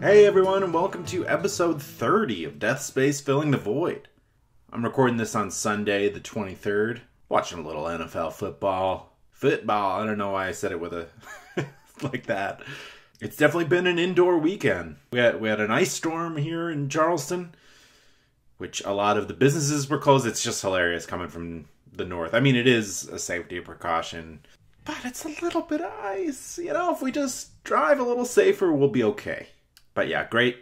Hey everyone, and welcome to episode 30 of Death Space Filling the Void. I'm recording this on Sunday, the 23rd. Watching a little NFL football. Football, I don't know why I said it with a like that. It's definitely been an indoor weekend. We had an ice storm here in Charleston, which a lot of the businesses were closed. It's just hilarious coming from the north. I mean, it is a safety precaution, but it's a little bit of ice. You know, if we just drive a little safer, we'll be okay. But yeah, great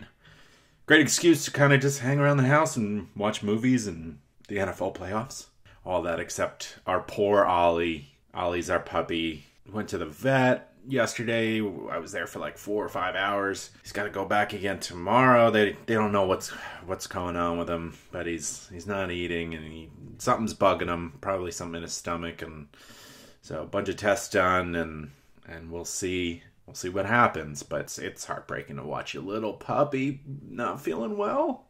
excuse to kind of just hang around the house and watch movies and the NFL playoffs. All that except our poor Ollie. Ollie's our puppy. Went to the vet yesterday. I was there for like 4 or 5 hours. He's got to go back again tomorrow. They don't know what's going on with him, but he's not eating and something's bugging him. Probably something in his stomach, and so a bunch of tests done, and we'll see. We'll see what happens, but it's heartbreaking to watch your little puppy not feeling well.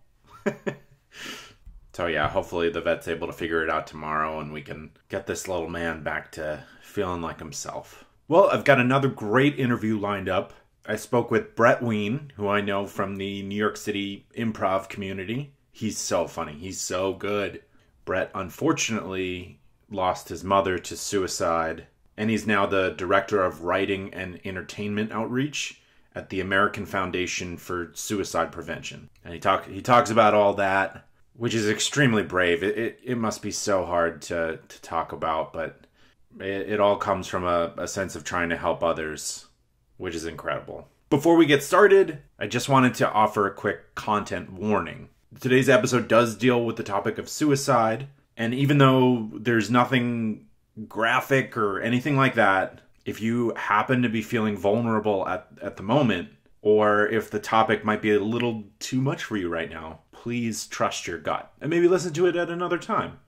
So yeah, hopefully the vet's able to figure it out tomorrow and we can get this little man back to feeling like himself. Well, I've got another great interview lined up. I spoke with Brett Wean, who I know from the New York City improv community. He's so funny. He's so good. Brett, unfortunately, lost his mother to suicide, and he's now the director of writing and entertainment outreach at the American Foundation for Suicide Prevention. And he talks about all that, which is extremely brave. It must be so hard to talk about, but it all comes from a sense of trying to help others, which is incredible. Before we get started, I just wanted to offer a quick content warning. Today's episode does deal with the topic of suicide, and even though there's nothing graphic or anything like that, if you happen to be feeling vulnerable at the moment, or if the topic might be a little too much for you right now, please trust your gut and maybe listen to it at another time.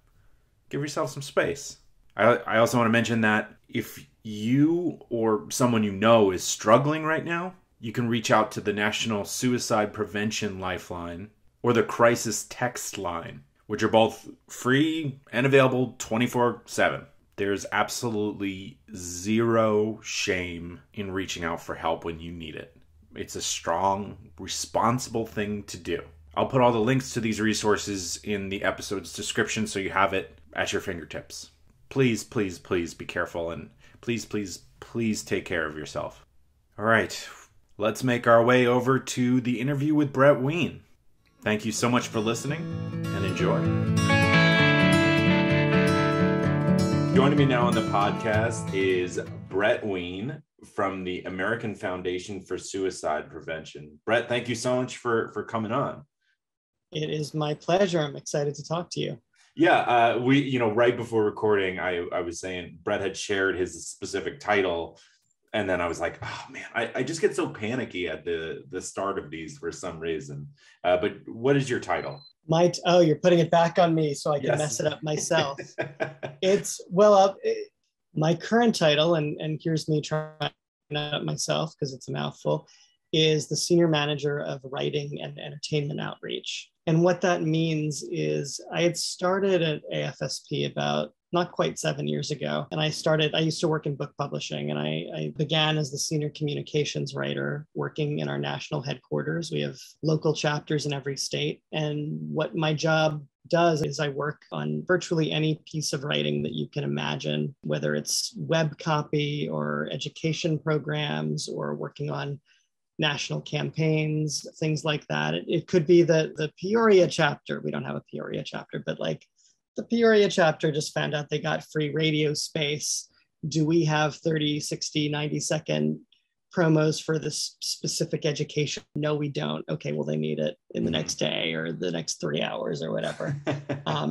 Give yourself some space. I also want to mention that if you or someone you know is struggling right now, you can reach out to the National Suicide Prevention Lifeline or the Crisis Text Line, which are both free and available 24/7. There's absolutely zero shame in reaching out for help when you need it. It's a strong, responsible thing to do. I'll put all the links to these resources in the episode's description so you have it at your fingertips. Please, please, please be careful, and please, please, please take care of yourself. All right, let's make our way over to the interview with Brett Wean. Thank you so much for listening, and enjoy. Joining me now on the podcast is Brett Wean from the American Foundation for Suicide Prevention. Brett, thank you so much for coming on. It is my pleasure. I'm excited to talk to you. Yeah, we right before recording, I was saying Brett had shared his specific title, and then I was like, oh man, I just get so panicky at the start of these for some reason. But what is your title? You're putting it back on me so I can mess it up myself. My current title, and here's me trying it out myself because it's a mouthful, is the Senior Manager of Writing and Entertainment Outreach. And what that means is I had started at AFSP about not quite 7 years ago. And I used to work in book publishing, and I began as the senior communications writer working in our national headquarters. We have local chapters in every state. And what my job does is I work on virtually any piece of writing that you can imagine, whether it's web copy or education programs or working on national campaigns, things like that. It could be the Peoria chapter. We don't have a Peoria chapter, but like the Peoria chapter just found out they got free radio space. Do we have 30, 60, 90-second promos for this specific education? No, we don't. Okay, well, they need it in the next day or the next 3 hours or whatever.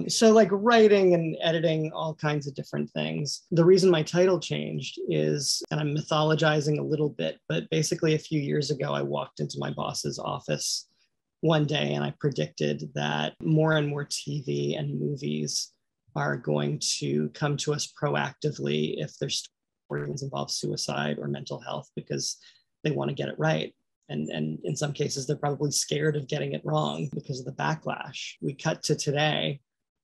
So like writing and editing, all kinds of different things. The reason my title changed is, and I'm mythologizing a little bit, but basically a few years ago, I walked into my boss's office one day and I predicted that more and more TV and movies are going to come to us proactively if their stories involve suicide or mental health because they want to get it right. And in some cases, they're probably scared of getting it wrong because of the backlash. We cut to today,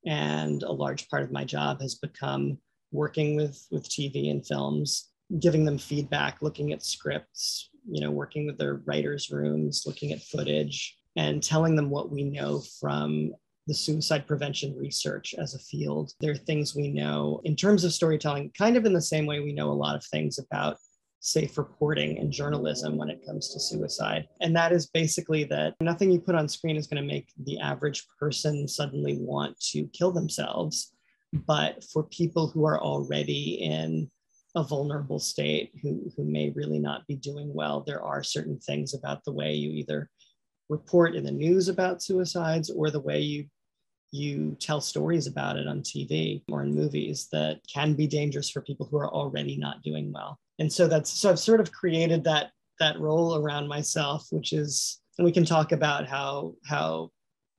and a large part of my job has become working with TV and films, giving them feedback, looking at scripts, working with their writers' rooms, looking at footage and telling them what we know from the suicide prevention research as a field. There are things we know in terms of storytelling, kind of in the same way we know a lot of things about safe reporting and journalism when it comes to suicide. And that is basically that nothing you put on screen is going to make the average person suddenly want to kill themselves. But for people who are already in a vulnerable state, who may really not be doing well, there are certain things about the way you either report in the news about suicides or the way you tell stories about it on TV or in movies that can be dangerous for people who are already not doing well. And so I've sort of created that role around myself, which is, and we can talk about how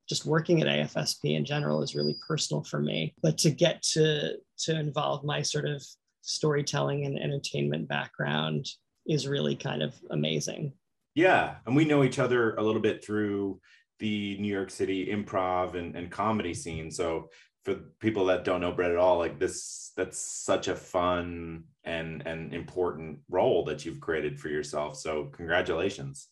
just working at AFSP in general is really personal for me, but to get to involve my sort of storytelling and entertainment background is really kind of amazing. Yeah. And we know each other a little bit through the New York City improv and comedy scene. So for people that don't know Brett at all, like that's such a fun and important role that you've created for yourself. So congratulations.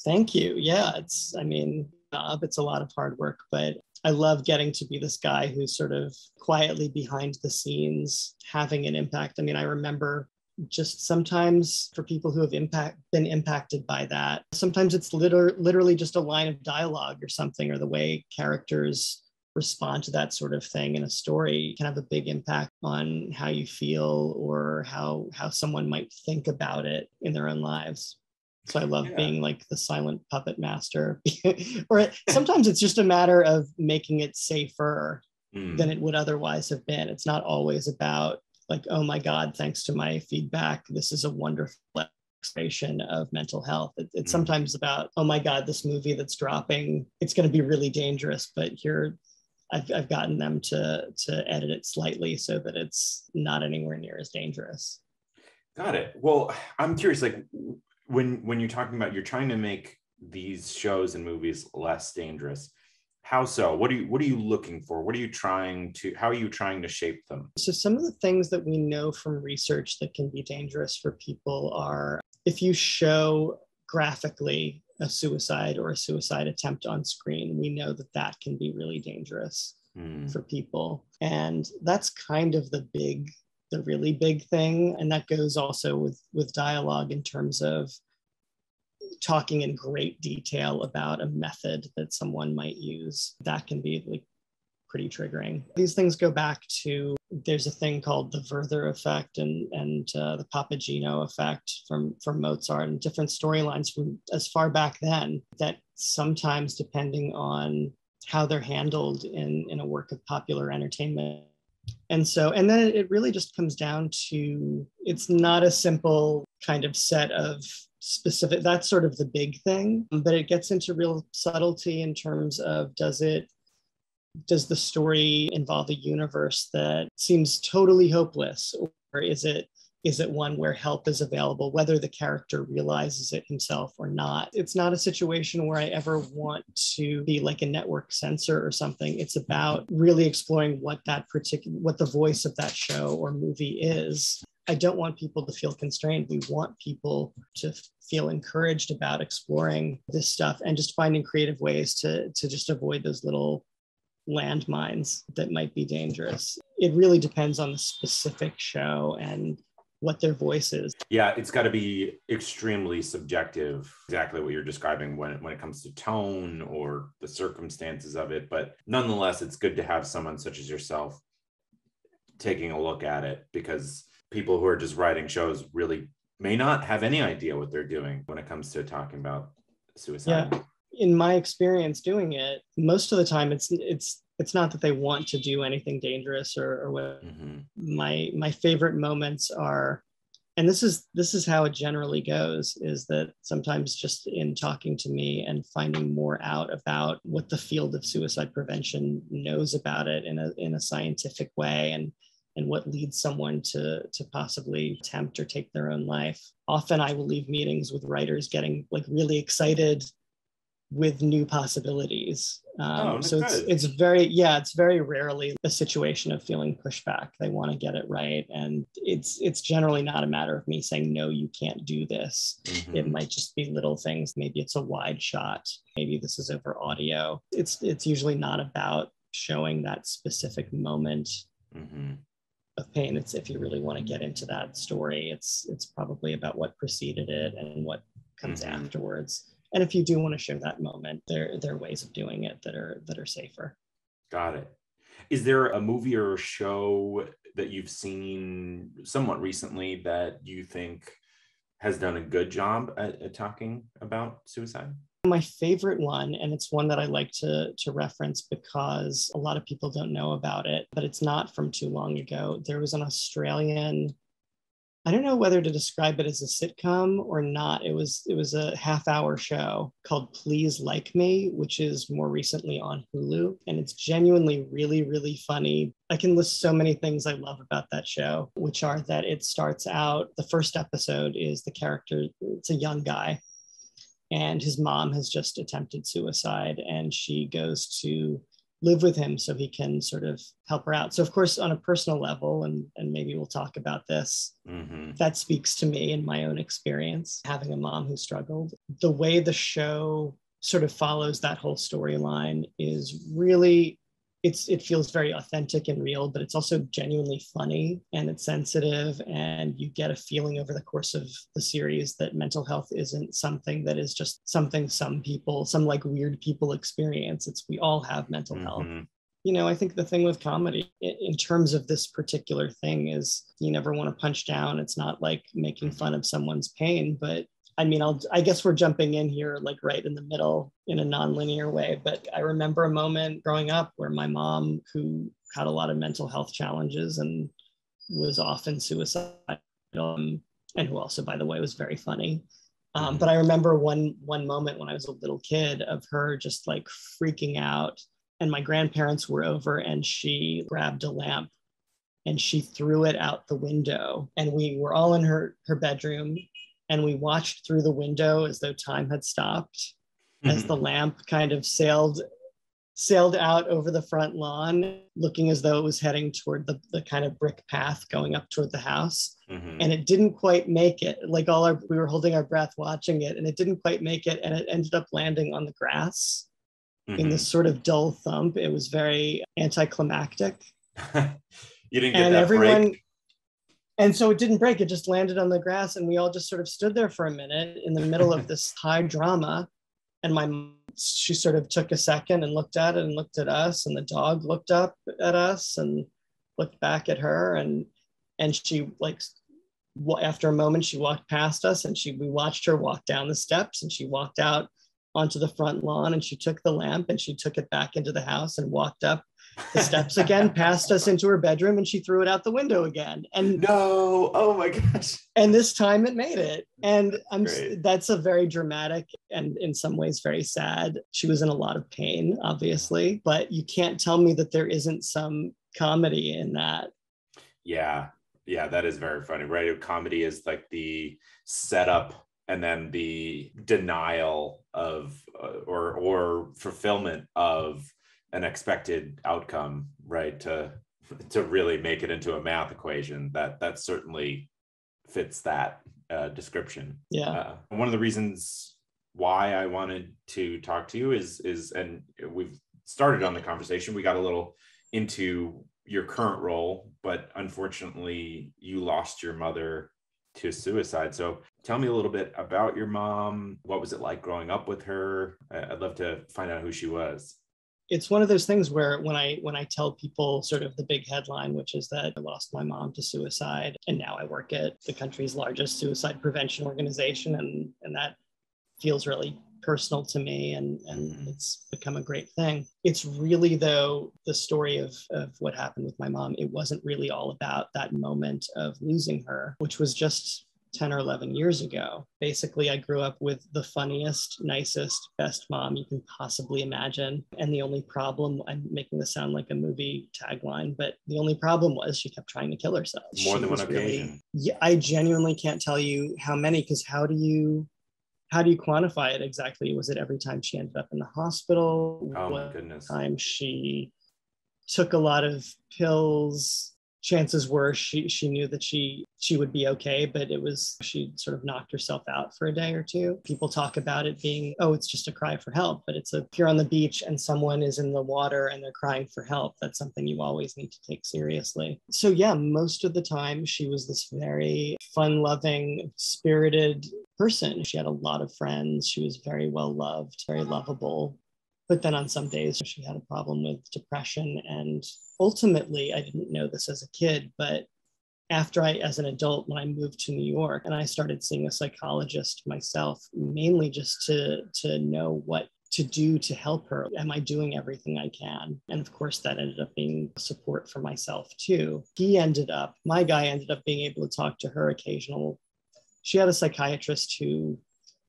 Thank you. Yeah, it's a lot of hard work, but I love getting to be this guy who's sort of quietly behind the scenes, having an impact. I mean, I remember just sometimes for people who have been impacted by that, sometimes it's literally just a line of dialogue or something, or the way characters respond to that sort of thing in a story can have a big impact on how you feel or how someone might think about it in their own lives. So I love being like the silent puppet master. Or sometimes it's just a matter of making it safer than it would otherwise have been. It's not always about like, oh my God, thanks to my feedback, this is a wonderful exploration of mental health. It's sometimes about, oh my God, this movie that's dropping, it's going to be really dangerous, but here I've gotten them to edit it slightly so that it's not anywhere near as dangerous. Got it. Well, I'm curious, like when you're talking about you're trying to make these shows and movies less dangerous, how so? What are you looking for? How are you trying to shape them? So some of the things that we know from research that can be dangerous for people are if you show graphically a suicide or a suicide attempt on screen, we know that can be really dangerous for people. And that's kind of the really big thing. And that goes also with dialogue in terms of talking in great detail about a method that someone might use. That can be like pretty triggering. These things go back to, there's a thing called the Werther effect and the Papageno effect from Mozart, and different storylines from as far back then that sometimes, depending on how they're handled in a work of popular entertainment. And then it really just comes down to, it's not a simple kind of set of specific, that's sort of the big thing, but it gets into real subtlety in terms of, does the story involve a universe that seems totally hopeless, or is it one where help is available, whether the character realizes it himself or not? It's not a situation where I ever want to be like a network censor or something. It's about really exploring what the voice of that show or movie is. I don't want people to feel constrained. We want people to feel encouraged about exploring this stuff and just finding creative ways to just avoid those little landmines that might be dangerous. It really depends on the specific show and what their voice is. Yeah, it's got to be extremely subjective, exactly what you're describing when it comes to tone or the circumstances of it. But nonetheless, it's good to have someone such as yourself taking a look at it, because people who are just writing shows really may not have any idea what they're doing when it comes to talking about suicide. Yeah. In my experience doing it, most of the time it's not that they want to do anything dangerous or what. My favorite moments are, and this is how it generally goes, is that sometimes just in talking to me and finding more out about what the field of suicide prevention knows about it in a scientific way, and what leads someone to possibly attempt or take their own life. Often I will leave meetings with writers getting like really excited with new possibilities. So good. it's very rarely a situation of feeling pushback. They want to get it right, and it's generally not a matter of me saying no, you can't do this. Mm-hmm. It might just be little things. Maybe it's a wide shot. Maybe this is over audio. It's usually not about showing that specific moment Mm-hmm. of pain. It's, if you really want to get into that story, it's probably about what preceded it and what comes Mm-hmm. afterwards. And if you do want to show that moment, there are ways of doing it that are safer. Got it. Is there a movie or a show that you've seen somewhat recently that you think has done a good job at talking about suicide? My favorite one, and it's one that I like to reference because a lot of people don't know about it, but it's not from too long ago. There was an Australian, I don't know whether to describe it as a sitcom or not. It was a half-hour show called Please Like Me, which is more recently on Hulu. And it's genuinely really, really funny. I can list so many things I love about that show, which are that it starts out, the first episode is the character, it's a young guy, and his mom has just attempted suicide, and she goes to live with him so he can sort of help her out. So of course, on a personal level, and maybe we'll talk about this, that speaks to me and my own experience, having a mom who struggled. The way the show sort of follows that whole storyline is really, it feels very authentic and real, but it's also genuinely funny, and it's sensitive, and you get a feeling over the course of the series that mental health isn't something that is just something some people, some like weird people experience. It's, we all have mental health. You know, I think the thing with comedy in terms of this particular thing is you never want to punch down. It's not like making fun of someone's pain, but I mean, I guess we're jumping in here like right in the middle in a nonlinear way, but I remember a moment growing up where my mom, who had a lot of mental health challenges and was often suicidal, and who also, by the way, was very funny. But I remember one moment when I was a little kid of her just like freaking out, and my grandparents were over, and she grabbed a lamp and she threw it out the window, and we were all in her bedroom. And we watched through the window as though time had stopped, as the lamp kind of sailed out over the front lawn, looking as though it was heading toward the kind of brick path going up toward the house. And it didn't quite make it. Like we were holding our breath watching it, and it didn't quite make it. And it ended up landing on the grass in this sort of dull thump. It was very anticlimactic. You didn't get that break? And so it didn't break. It just landed on the grass, and we all just sort of stood there for a minute in the middle of this high drama. And my mom, she sort of took a second and looked at it and looked at us, and the dog looked up at us and looked back at her, and she, like, after a moment, she walked past us, and we watched her walk down the steps, and she walked out onto the front lawn, and she took the lamp and she took it back into the house and walked up the steps again, past us into her bedroom, and she threw it out the window again. And no, oh my gosh. And this time it made it. And that's a very dramatic and in some ways very sad. She was in a lot of pain, obviously, but you can't tell me that there isn't some comedy in that. Yeah, that is very funny, right? Comedy is like the setup and then the denial of or fulfillment of an expected outcome, right? To really make it into a math equation. That certainly fits that description. Yeah. One of the reasons why I wanted to talk to you is, and we've started on the conversation, we got a little into your current role, but unfortunately you lost your mother to suicide. So tell me a little bit about your mom. What was it like growing up with her? I'd love to find out who she was. It's one of those things where when I tell people sort of the big headline, which is that I lost my mom to suicide, and now I work at the country's largest suicide prevention organization, and that feels really personal to me, and it's become a great thing. It's really, though, the story of what happened with my mom. It wasn't really all about that moment of losing her, which was just 10 or 11 years ago. Basically, I grew up with the funniest, nicest, best mom you can possibly imagine. And the only problem, I'm making this sound like a movie tagline, but the only problem was she kept trying to kill herself. More than one occasion. Yeah, I genuinely can't tell you how many, because how do you how do you quantify it exactly? Was it every time she ended up in the hospital? Oh my What goodness. time she took a lot of pills? Chances were she knew that she would be okay, but it was she sort of knocked herself out for a day or two. People talk about it being, oh, it's just a cry for help, but it's if you're on the beach and someone is in the water and they're crying for help, that's something you always need to take seriously. So yeah, most of the time she was this very fun-loving, spirited person. She had a lot of friends. She was very well loved, very lovable. But then on some days, she had a problem with depression. And ultimately, I didn't know this as a kid, but after as an adult, when I moved to New York and I started seeing a psychologist myself, mainly just to know what to do to help her. Am I doing everything I can? And of course, that ended up being support for myself too. My guy ended up being able to talk to her occasional. She had a psychiatrist who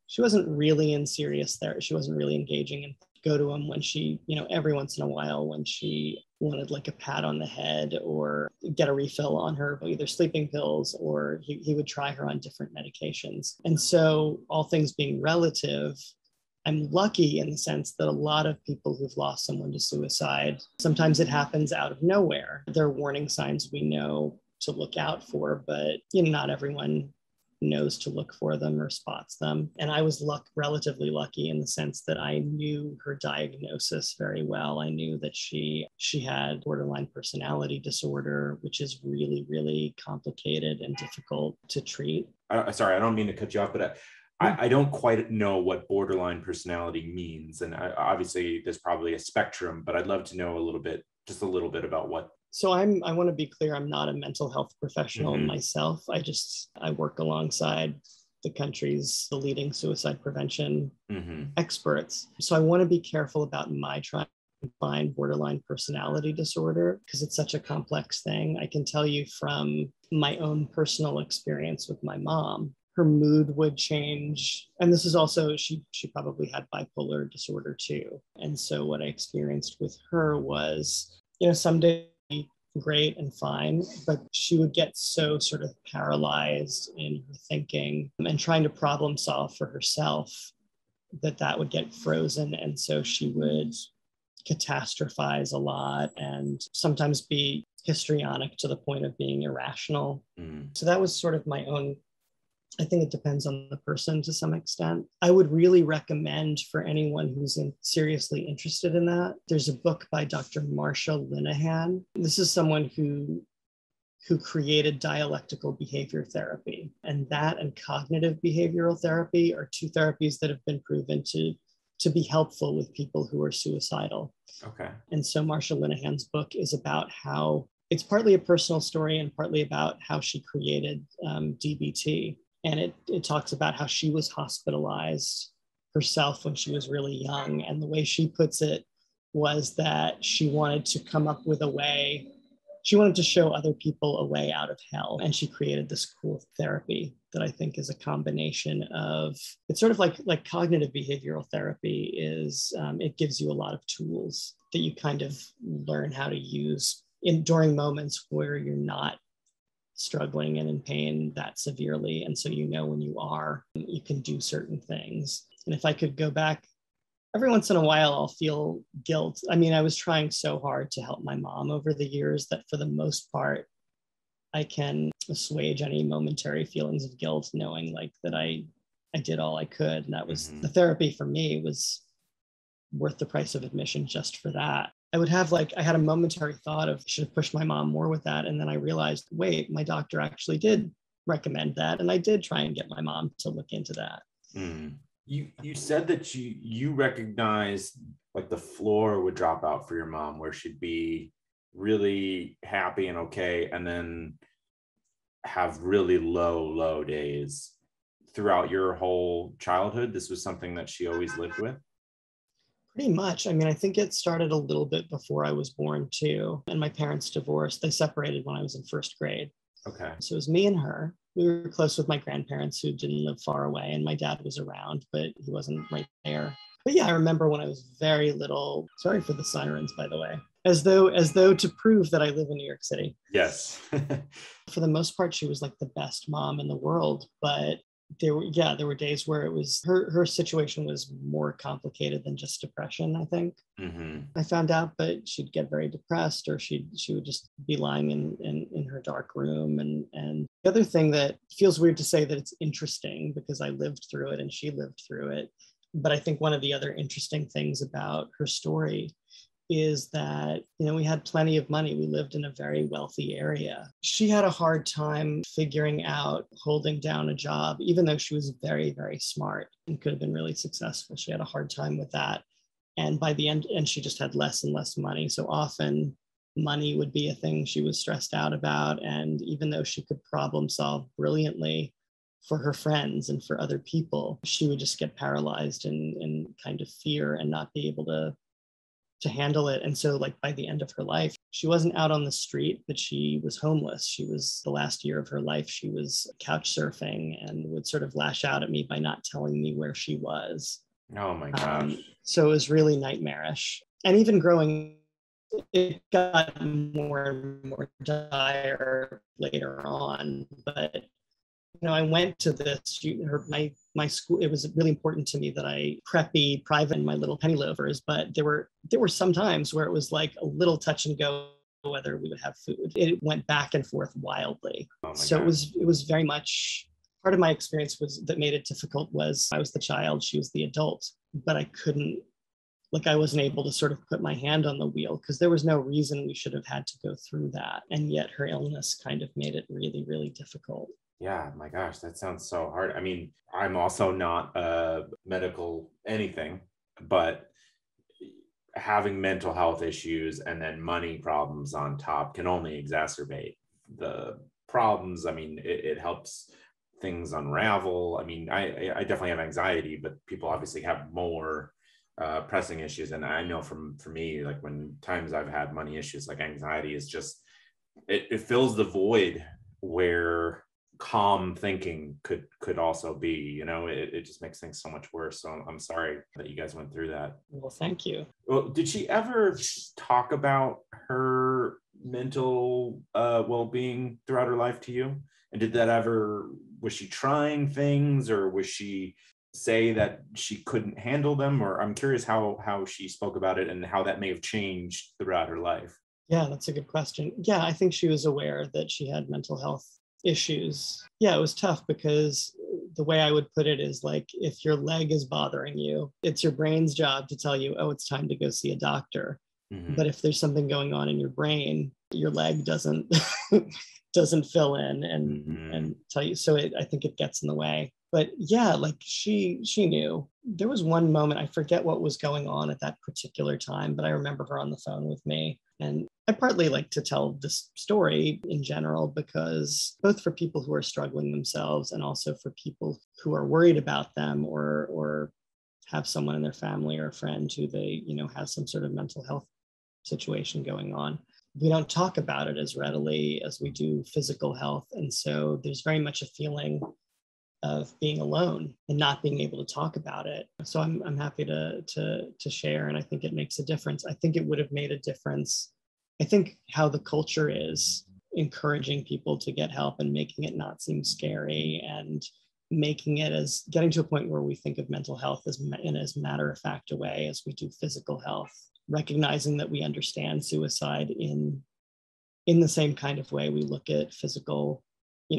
she wasn't really in serious therapy. She wasn't really engaging in go to him when she, every once in a while when she wanted like a pat on the head or get a refill on her either sleeping pills, or he would try her on different medications. And so all things being relative, I'm lucky in the sense that a lot of people who've lost someone to suicide, sometimes it happens out of nowhere. There are warning signs we know to look out for, but not everyone knows to look for them or spots them. And I was relatively lucky in the sense that I knew her diagnosis very well. I knew that she had borderline personality disorder, which is really, really complicated and difficult to treat. Sorry, I don't mean to cut you off, but I don't quite know what borderline personality means. And obviously there's probably a spectrum, but I'd love to know just a little bit about what. So I want to be clear, I'm not a mental health professional myself. I work alongside the leading suicide prevention experts. So I want to be careful about my trying to find borderline personality disorder because it's such a complex thing. I can tell you from my own personal experience with my mom, her mood would change. And this is also, she probably had bipolar disorder too. And so what I experienced with her was, some days great and fine, but she would get so sort of paralyzed in her thinking and trying to problem solve for herself that would get frozen. And so she would catastrophize a lot and sometimes be histrionic to the point of being irrational. So that was sort of my own. I think it depends on the person to some extent. I would really recommend for anyone who's seriously interested in that. There's a book by Dr. Marsha Linehan. This is someone who created dialectical behavior therapy. And that and cognitive behavioral therapy are two therapies that have been proven to be helpful with people who are suicidal. Okay. And so Marsha Linehan's book is about how it's partly a personal story and partly about how she created DBT. And it talks about how she was hospitalized herself when she was really young. And the way she puts it was that she wanted to come up with a way, she wanted to show other people a way out of hell. And she created this cool therapy that I think is a combination of, it's sort of like cognitive behavioral therapy is, it gives you a lot of tools that you kind of learn how to use during moments where you're not struggling and in pain that severely. And so, when you are, you can do certain things. And if I could go back, every once in a while, I'll feel guilt. I mean, I was trying so hard to help my mom over the years that for the most part, I can assuage any momentary feelings of guilt, knowing like that I did all I could. And that was the therapy for me was worth the price of admission just for that. I had a momentary thought of should have pushed my mom more with that. And then I realized, wait, my doctor actually did recommend that. And I did try and get my mom to look into that. You said that you recognized like the floor would drop out for your mom where she'd be really happy and okay, and then have really low days throughout your whole childhood. This was something that she always lived with? Pretty much. I mean, I think it started a little bit before I was born too. And my parents divorced. They separated when I was in first grade. Okay. So it was me and her. We were close with my grandparents who didn't live far away. And my dad was around, but he wasn't right there. But yeah, I remember when I was very little, sorry for the sirens, by the way, as though to prove that I live in New York City. Yes. For the most part, she was like the best mom in the world. But there were days where it was her situation was more complicated than just depression, I think. Mm-hmm. I found out, but she'd get very depressed, or she would just be lying in her dark room. And the other thing that feels weird to say that it's interesting, because I lived through it and she lived through it, but I think one of the other interesting things about her story is that, we had plenty of money. We lived in a very wealthy area. She had a hard time figuring out holding down a job, even though she was very, very smart and could have been really successful. She had a hard time with that. And by the end, and she just had less and less money. So often money would be a thing she was stressed out about. And even though she could problem solve brilliantly for her friends and for other people, she would just get paralyzed in kind of fear and not be able to handle it. And so, like, by the end of her life, she wasn't out on the street, but she was homeless. She was, the last year of her life, she was couch surfing and would sort of lash out at me by not telling me where she was. Oh my gosh. So it was really nightmarish. And even growing, it got more and more dire later on. But I went to this, my school, it was really important to me that I preppy private my little penny loafers, but there were some times where it was like a little touch and go whether we would have food. It went back and forth wildly. Oh my So God. it was very much part of my experience was that made it difficult was I was the child, she was the adult, but I wasn't able to sort of put my hand on the wheel because there was no reason we should have had to go through that. And yet her illness kind of made it really, really difficult. Yeah, my gosh, that sounds so hard. I mean, I'm also not a medical anything, but having mental health issues and then money problems on top can only exacerbate the problems. I mean, it helps things unravel. I mean, I definitely have anxiety, but people obviously have more pressing issues. And I know for me, like when times I've had money issues, like anxiety is just, it fills the void where calm thinking could also be. It just makes things so much worse. So I'm sorry that you guys went through that. Well, thank you. Well, did she ever talk about her mental well-being throughout her life to you? And was she trying things, or was she say that she couldn't handle them? Or I'm curious how she spoke about it and how that may have changed throughout her life. Yeah, that's a good question. Yeah, I think she was aware that she had mental health issues. Yeah, it was tough because the way I would put it is like, if your leg is bothering you, it's your brain's job to tell you, oh, it's time to go see a doctor. Mm-hmm. But if there's something going on in your brain, your leg doesn't fill in and tell you. So I think it gets in the way. But yeah, like she knew. There was one moment, I forget what was going on at that particular time, but I remember her on the phone with me. And I partly like to tell this story in general because both for people who are struggling themselves and also for people who are worried about them or have someone in their family or a friend who they, has some sort of mental health situation going on. We don't talk about it as readily as we do physical health. And so there's very much a feeling of being alone and not being able to talk about it. So I'm happy to share, and I think it makes a difference. I think it would have made a difference. I think how the culture is encouraging people to get help and making it not seem scary and making it as getting to a point where we think of mental health as in as matter of fact a way as we do physical health, recognizing that we understand suicide in the same kind of way we look at physical,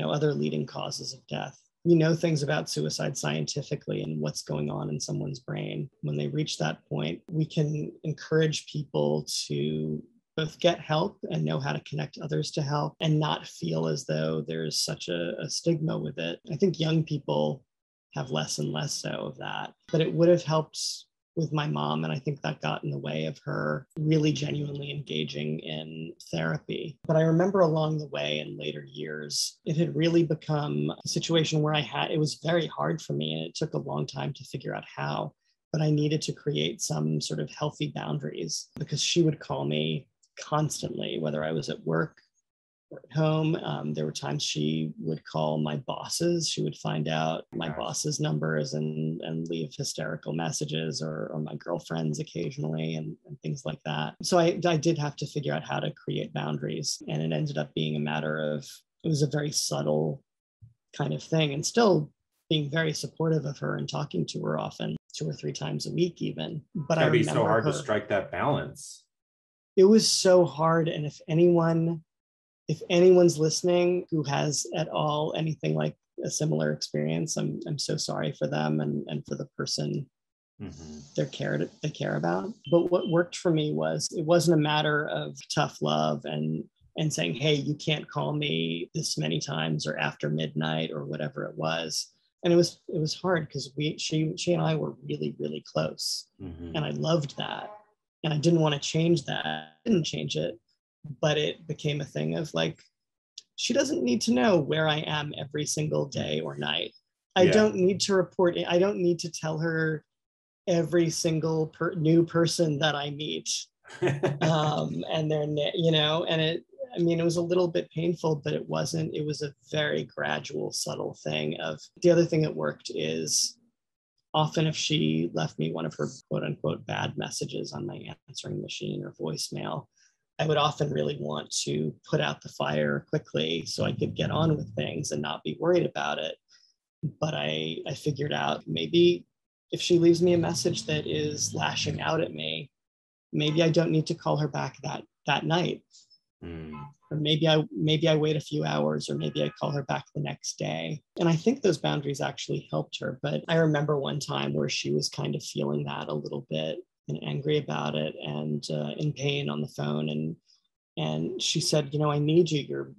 other leading causes of death. We know things about suicide scientifically and what's going on in someone's brain. When they reach that point, we can encourage people to both get help and know how to connect others to help and not feel as though there's such a stigma with it. I think young people have less and less so of that, but it would have helped with my mom. And I think that got in the way of her really genuinely engaging in therapy. But I remember along the way in later years, it had really become a situation where it was very hard for me, and it took a long time to figure out how, but I needed to create some sort of healthy boundaries because she would call me constantly, whether I was at work or at home. There were times she would call my bosses. She would find out my boss's numbers and leave hysterical messages, or my girlfriends occasionally and things like that. So I did have to figure out how to create boundaries. And it ended up being a matter of, it was a very subtle kind of thing. And still being very supportive of her and talking to her often, 2 or 3 times a week even. But It's gotta I be so remember hard to her. strike that balance. It was so hard. And if anyone's listening who has at all anything like a similar experience, I'm so sorry for them and for the person they care about. But what worked for me was, it wasn't a matter of tough love and saying, hey, you can't call me this many times or after midnight or whatever it was. And it was hard because she and I were really, really close. And I loved that. And I didn't want to change that. I didn't change it, but it became a thing of like, she doesn't need to know where I am every single day or night. I don't need to report it. I don't need to tell her every single new person that I meet. And then, and it was a little bit painful, but it wasn't. It was a very gradual, subtle thing of, the other thing that worked is, often if she left me one of her quote unquote bad messages on my answering machine or voicemail, I would often really want to put out the fire quickly so I could get on with things and not be worried about it. But I figured out, maybe if she leaves me a message that is lashing out at me, maybe I don't need to call her back that night. Or maybe I wait a few hours, or maybe I call her back the next day. And I think those boundaries actually helped her. But I remember one time where she was kind of feeling that a little bit and angry about it and in pain on the phone. And she said, I need you.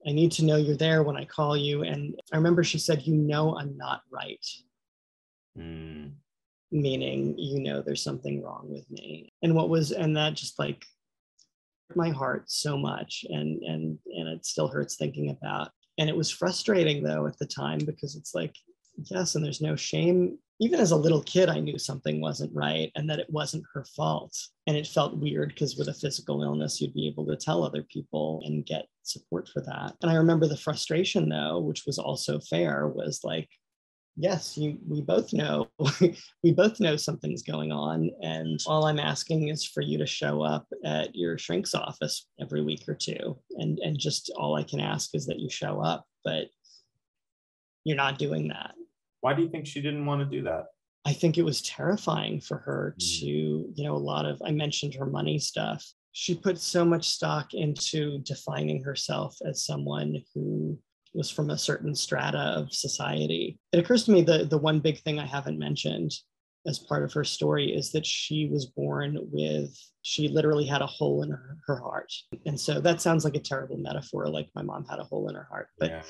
I need to know you're there when I call you. And I remember she said, I'm not right. Meaning, there's something wrong with me. And that just like my heart so much, and it still hurts thinking about. And it was frustrating though at the time, because it's like, yes, and there's no shame. Even as a little kid, I knew something wasn't right and that it wasn't her fault. And it felt weird because with a physical illness, you'd be able to tell other people and get support for that. And I remember the frustration though, which was also fair, was like, yes, we both know we both know something's going on, and all I'm asking is for you to show up at your shrink's office every week or two, and just all I can ask is that you show up, but you're not doing that. Why do you think she didn't want to do that? I think it was terrifying for her to, I mentioned her money stuff. She put so much stock into defining herself as someone who was from a certain strata of society. It occurs to me that the one big thing I haven't mentioned as part of her story is that she was born she literally had a hole in her heart. And so that sounds like a terrible metaphor, like my mom had a hole in her heart, but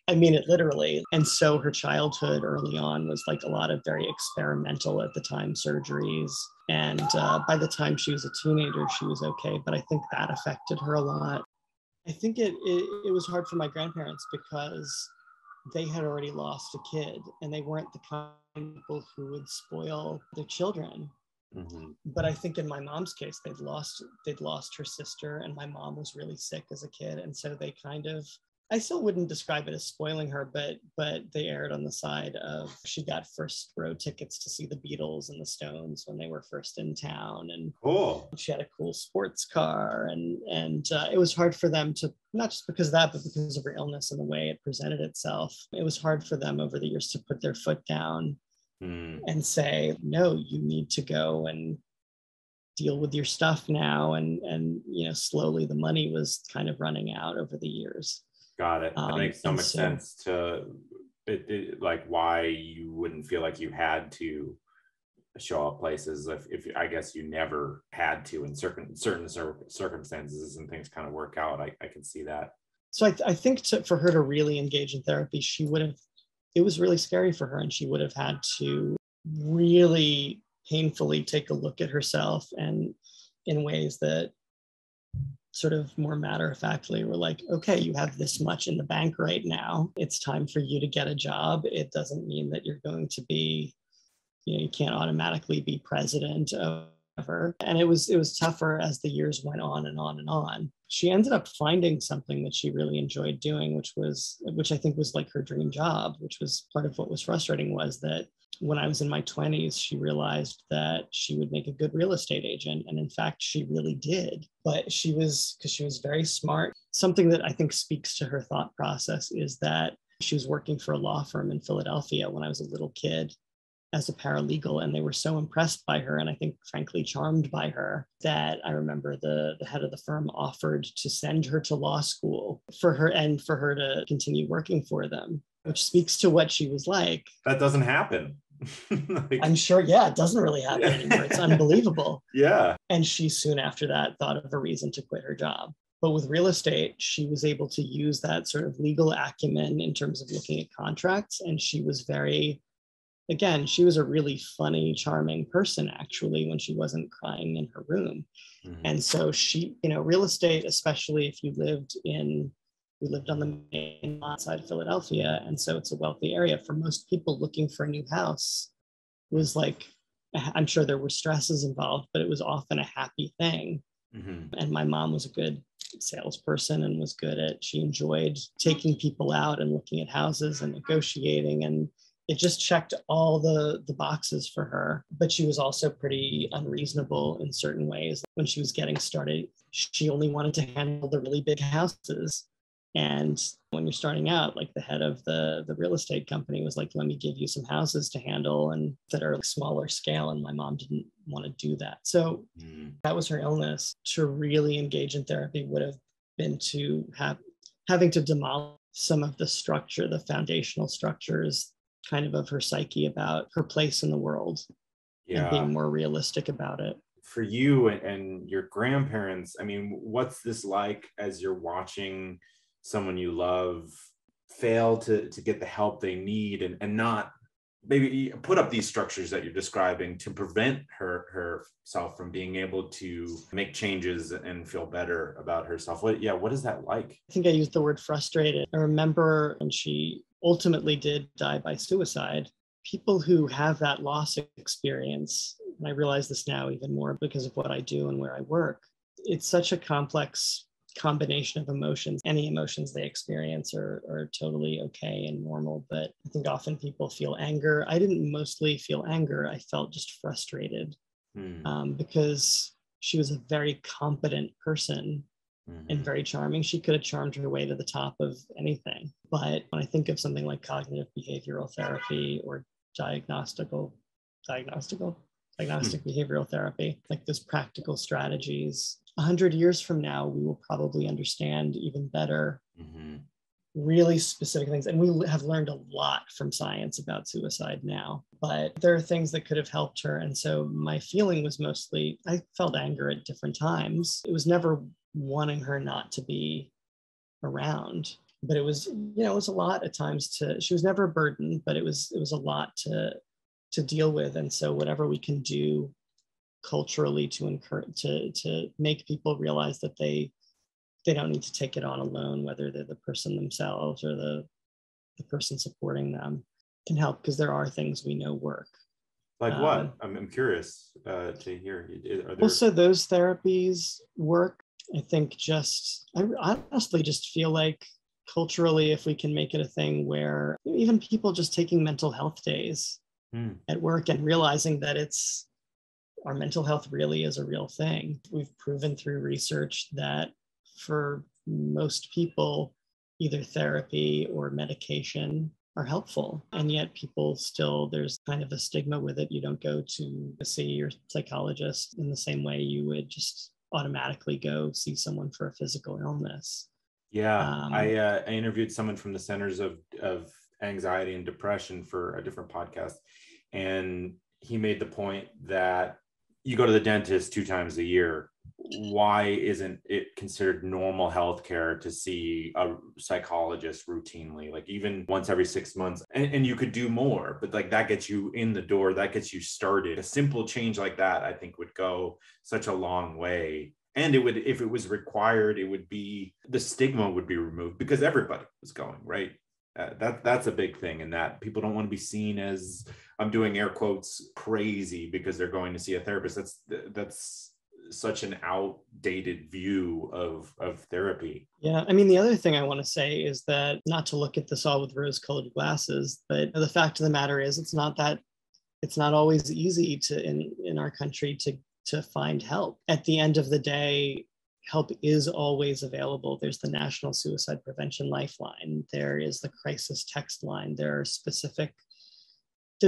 I mean it literally. And so her childhood early on was like a lot of very experimental at the time surgeries. And by the time she was a teenager, she was okay. But I think that affected her a lot. I think it was hard for my grandparents because they had already lost a kid, and they weren't the kind of people who would spoil their children. But I think in my mom's case, they'd lost her sister, and my mom was really sick as a kid. And so they kind of, I still wouldn't describe it as spoiling her, but they erred on the side of, she got first row tickets to see the Beatles and the Stones when they were first in town. And cool. She had a cool sports car. And it was hard for them to, not just because of that, but because of her illness and the way it presented itself. It was hard for them over the years to put their foot down and say, no, you need to go and deal with your stuff now. And slowly the money was kind of running out over the years. Got it. That makes so much sense to like why you wouldn't feel like you had to show up places if I guess you never had to in certain circumstances and things kind of work out. I can see that. So I think for her to really engage in therapy, it was really scary for her, and she would have had to really painfully take a look at herself, and in ways that sort of more matter-of-factly were like, okay, you have this much in the bank right now. It's time for you to get a job. It doesn't mean that you're going to be, you can't automatically be president of whatever. And it was tougher as the years went on and on and on. She ended up finding something that she really enjoyed doing, which I think was like her dream job, which was part of what was frustrating, was that when I was in my 20s, she realized that she would make a good real estate agent. And in fact, she really did. But because she was very smart. Something that I think speaks to her thought process is that She was working for a law firm in Philadelphia when I was a little kid as a paralegal, and they were so impressed by her, and I think frankly charmed by her, that I remember the head of the firm offered to send her to law school for her to continue working for them, which speaks to what she was like. That doesn't happen. I'm sure, yeah, it doesn't really happen anymore. It's unbelievable. Yeah. And she soon after that thought of a reason to quit her job. But with real estate, she was able to use that sort of legal acumen in terms of looking at contracts. And she was she was a really funny, charming person, actually, when she wasn't crying in her room. Mm-hmm. And so she, real estate, especially if we lived on the main side of Philadelphia. And so it's a wealthy area. For most people looking for a new house, was like, I'm sure there were stresses involved, but it was often a happy thing. Mm-hmm. And my mom was a good salesperson and she enjoyed taking people out and looking at houses and negotiating, and it just checked all the boxes for her. But she was also pretty unreasonable in certain ways. When she was getting started, she only wanted to handle the really big houses. And when you're starting out, like the head of the real estate company was like, let me give you some houses to handle and that are smaller scale. And my mom didn't want to do that. So that was her illness. To really engage in therapy would have been having to demolish some of the structure, the foundational structures kind of her psyche about her place in the world, and being more realistic about it. For you and your grandparents, I mean, what's this like as you're watching someone you love fail to get the help they need and not maybe put up these structures that you're describing to prevent herself from being able to make changes and feel better about herself? What is that like? I think I used the word frustrated. I remember when she ultimately did die by suicide, people who have that loss experience, and I realize this now even more because of what I do and where I work, it's such a complex combination of emotions. Any emotions they experience are totally okay and normal, but I think often people feel anger. I didn't mostly feel anger. I felt just frustrated because she was a very competent person and very charming. She could have charmed her way to the top of anything. But when I think of something like cognitive behavioral therapy or diagnostic behavioral therapy, like those practical strategies, 100 years from now, we will probably understand even better really specific things. And we have learned a lot from science about suicide now, but there are things that could have helped her. And so my feeling was mostly, I felt anger at different times. It was never wanting her not to be around, but it was, it was a lot at times she was never a burden, but it was a lot to deal with. And so whatever we can do culturally to encourage, to make people realize that they don't need to take it on alone, whether they're the person themselves or the person supporting them, can help, because there are things we know work. Like what? I'm curious to hear. Also, those therapies work. I think I honestly just feel like culturally, if we can make it a thing where even people just taking mental health days at work and realizing that our mental health really is a real thing. We've proven through research that for most people, either therapy or medication are helpful. And yet people still, there's kind of a stigma with it. You don't go to see your psychologist in the same way you would just automatically go see someone for a physical illness. Yeah, I interviewed someone from the Centers of Anxiety and Depression for a different podcast. And he made the point that you go to the dentist 2 times a year. Why isn't it considered normal healthcare to see a psychologist routinely, like even once every 6 months? And you could do more, but like that gets you in the door, that gets you started. A simple change like that, I think, would go such a long way. And it would, if it was required, the stigma would be removed because everybody was going, right? That's a big thing, in that people don't want to be seen as, I'm doing air quotes, crazy because they're going to see a therapist. That's such an outdated view of therapy. Yeah, I mean, the other thing I want to say is that, not to look at this all with rose-colored glasses, but the fact of the matter is it's not always easy in our country to find help. At the end of the day, help is always available. There's the National Suicide Prevention Lifeline. There is the crisis text line. There's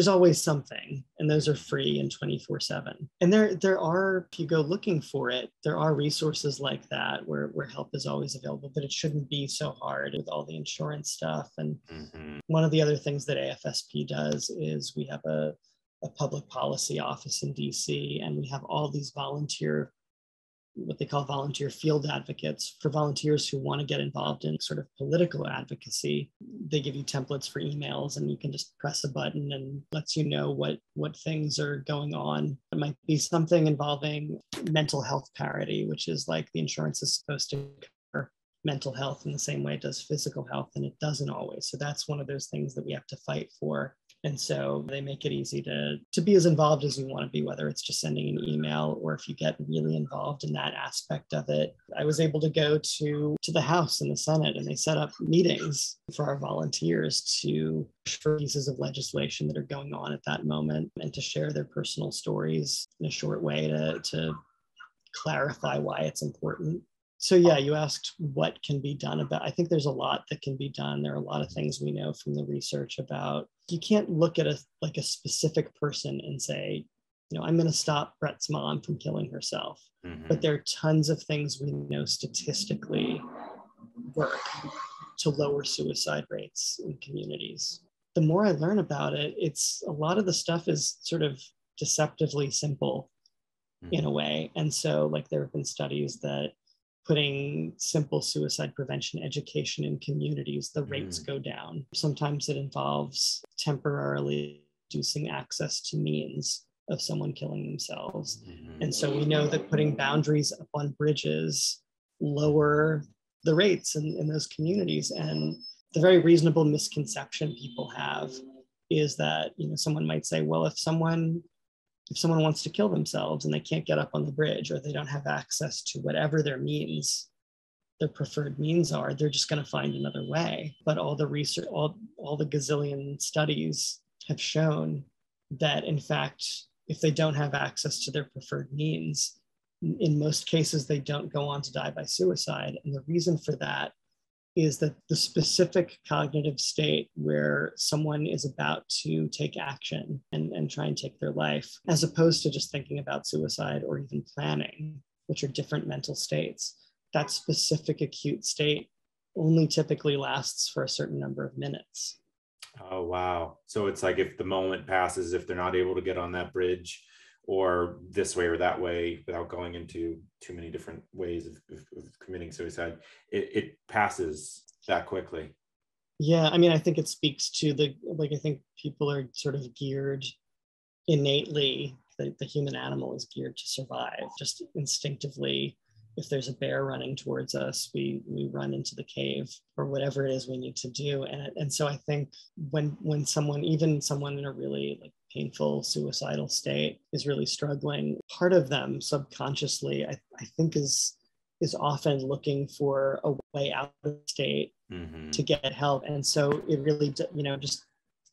always something, and those are free and 24/7. And there are, if you go looking for it, there are resources like that where help is always available, but it shouldn't be so hard with all the insurance stuff. And one of the other things that AFSP does is we have a public policy office in DC, and we have all these what they call volunteer field advocates for volunteers who want to get involved in sort of political advocacy. They give you templates for emails, and you can just press a button and lets you know what things are going on. It might be something involving mental health parity, which is like the insurance is supposed to cover mental health in the same way it does physical health, and it doesn't always. So that's one of those things that we have to fight for. And so they make it easy to be as involved as you want to be, whether it's just sending an email or if you get really involved in that aspect of it. I was able to go to the House and the Senate, and they set up meetings for our volunteers to share pieces of legislation that are going on at that moment and to share their personal stories in a short way to clarify why it's important. So yeah, you asked what can be done about, I think there's a lot that can be done. There are a lot of things we know from the research about, you can't look at a specific person and say, I'm going to stop Brett's mom from killing herself. But there are tons of things we know statistically work to lower suicide rates in communities. The more I learn about it, a lot of the stuff is sort of deceptively simple in a way. And so like there have been studies that putting simple suicide prevention education in communities, the rates go down. Sometimes it involves temporarily reducing access to means of someone killing themselves. And so we know that putting boundaries up on bridges lower the rates in those communities. And the very reasonable misconception people have is that, someone might say, well, if someone wants to kill themselves and they can't get up on the bridge, or they don't have access to whatever their preferred means are, they're just going to find another way. But all the research, all the gazillion studies have shown that, in fact, if they don't have access to their preferred means, in most cases, they don't go on to die by suicide. And the reason for that is that the specific cognitive state where someone is about to take action and try and take their life, as opposed to just thinking about suicide or even planning, which are different mental states, that specific acute state only typically lasts for a certain number of minutes. Oh, wow. So it's like if the moment passes, if they're not able to get on that bridge or this way or that way, without going into too many different ways of committing suicide, it passes that quickly. Yeah, I think it speaks to I think people are sort of geared innately, the human animal is geared to survive. Just instinctively, if there's a bear running towards us, we run into the cave or whatever it is we need to do. And so I think when someone in a really painful suicidal state is really struggling, part of them subconsciously, I think is often looking for a way out of the state to get help. And so it really, just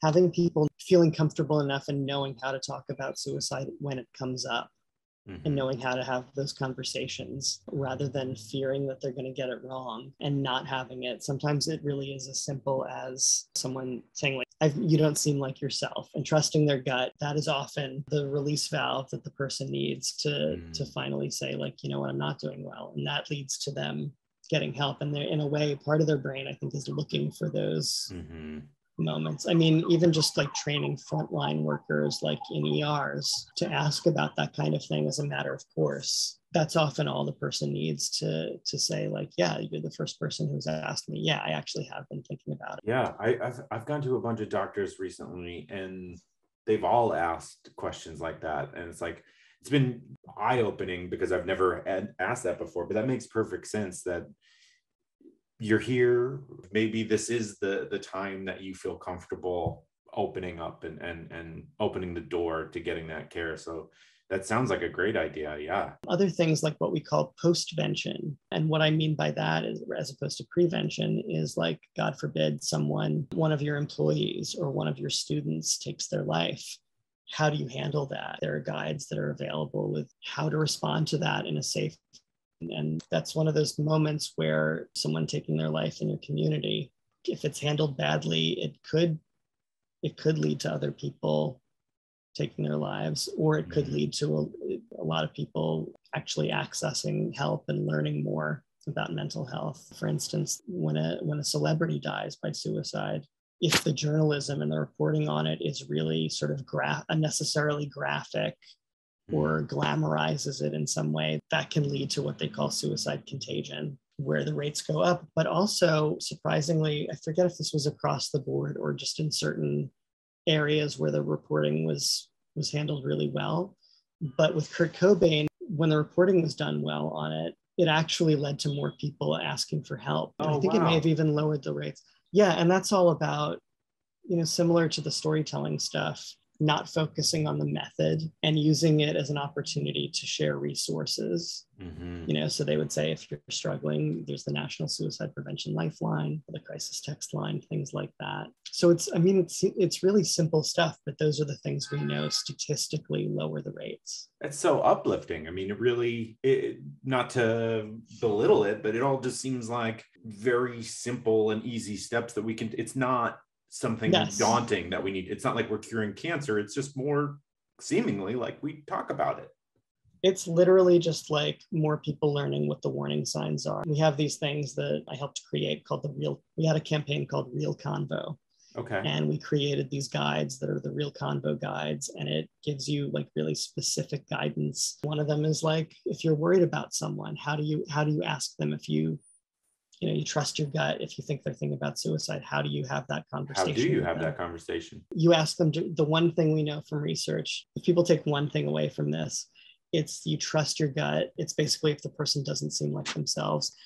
having people feeling comfortable enough and knowing how to talk about suicide when it comes up. And knowing how to have those conversations rather than fearing that they're going to get it wrong and not having it. Sometimes it really is as simple as someone saying, you don't seem like yourself, and trusting their gut. That is often the release valve that the person needs to finally say, what, I'm not doing well. And that leads to them getting help. And they're, in a way, part of their brain, I think, is looking for those moments. Even just training frontline workers in ERs to ask about that kind of thing as a matter of course. That's often all the person needs to say, yeah, you're the first person who's asked me. Yeah, I actually have been thinking about it. Yeah, I've gone to a bunch of doctors recently, and they've all asked questions like that. And it's been eye-opening because I've never asked that before, but that makes perfect sense that you're here. Maybe this is the time that you feel comfortable opening up and opening the door to getting that care. So that sounds like a great idea. Yeah. Other things like what we call postvention. And what I mean by that is, as opposed to prevention, is God forbid, one of your employees or one of your students takes their life. How do you handle that? There are guides that are available with how to respond to that in a safe And that's one of those moments where someone taking their life in your community, if it's handled badly, it could lead to other people taking their lives, or it could lead to a lot of people actually accessing help and learning more about mental health. For instance, when a celebrity dies by suicide, if the journalism and the reporting on it is really sort of unnecessarily graphic or glamorizes it in some way, that can lead to what they call suicide contagion, where the rates go up. But also, surprisingly, I forget if this was across the board or just in certain areas where the reporting was handled really well. But with Kurt Cobain, when the reporting was done well on it, it actually led to more people asking for help. I think it may have even lowered the rates. Yeah, and that's all about, similar to the storytelling stuff, not focusing on the method and using it as an opportunity to share resources. So they would say, if you're struggling, there's the National Suicide Prevention Lifeline, the crisis text line, things like that. So it's really simple stuff, but those are the things we know statistically lower the rates. It's so uplifting. It really, not to belittle it, but it all just seems like very simple and easy steps that we can, it's not something daunting that we need. It's not like we're curing cancer. It's just more seemingly like we talk about it. It's literally just like more people learning what the warning signs are. We have these things that I helped create called we had a campaign called Real Convo. Okay. And we created these guides that are the Real Convo guides, and it gives you like really specific guidance. One of them is like, if you're worried about someone, how do you ask them if you trust your gut? If you think they're thinking about suicide, how do you have that conversation? How do you have that conversation? You ask them the one thing we know from research, if people take one thing away from this, it's you trust your gut. It's basically if the person doesn't seem like themselves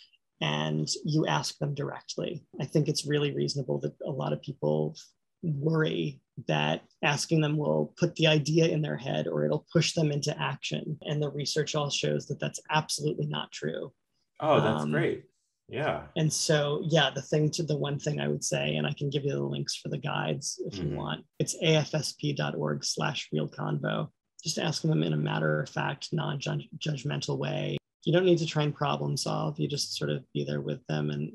and you ask them directly. I think it's really reasonable that a lot of people worry that asking them will put the idea in their head or it'll push them into action. And the research all shows that that's absolutely not true. Oh, that's great. Yeah. And so, the one thing I would say, and I can give you the links for the guides if you want, it's afsp.org/realconvo. Just asking them in a matter of fact, non-judgmental way. You don't need to try and problem solve. You just sort of be there with them and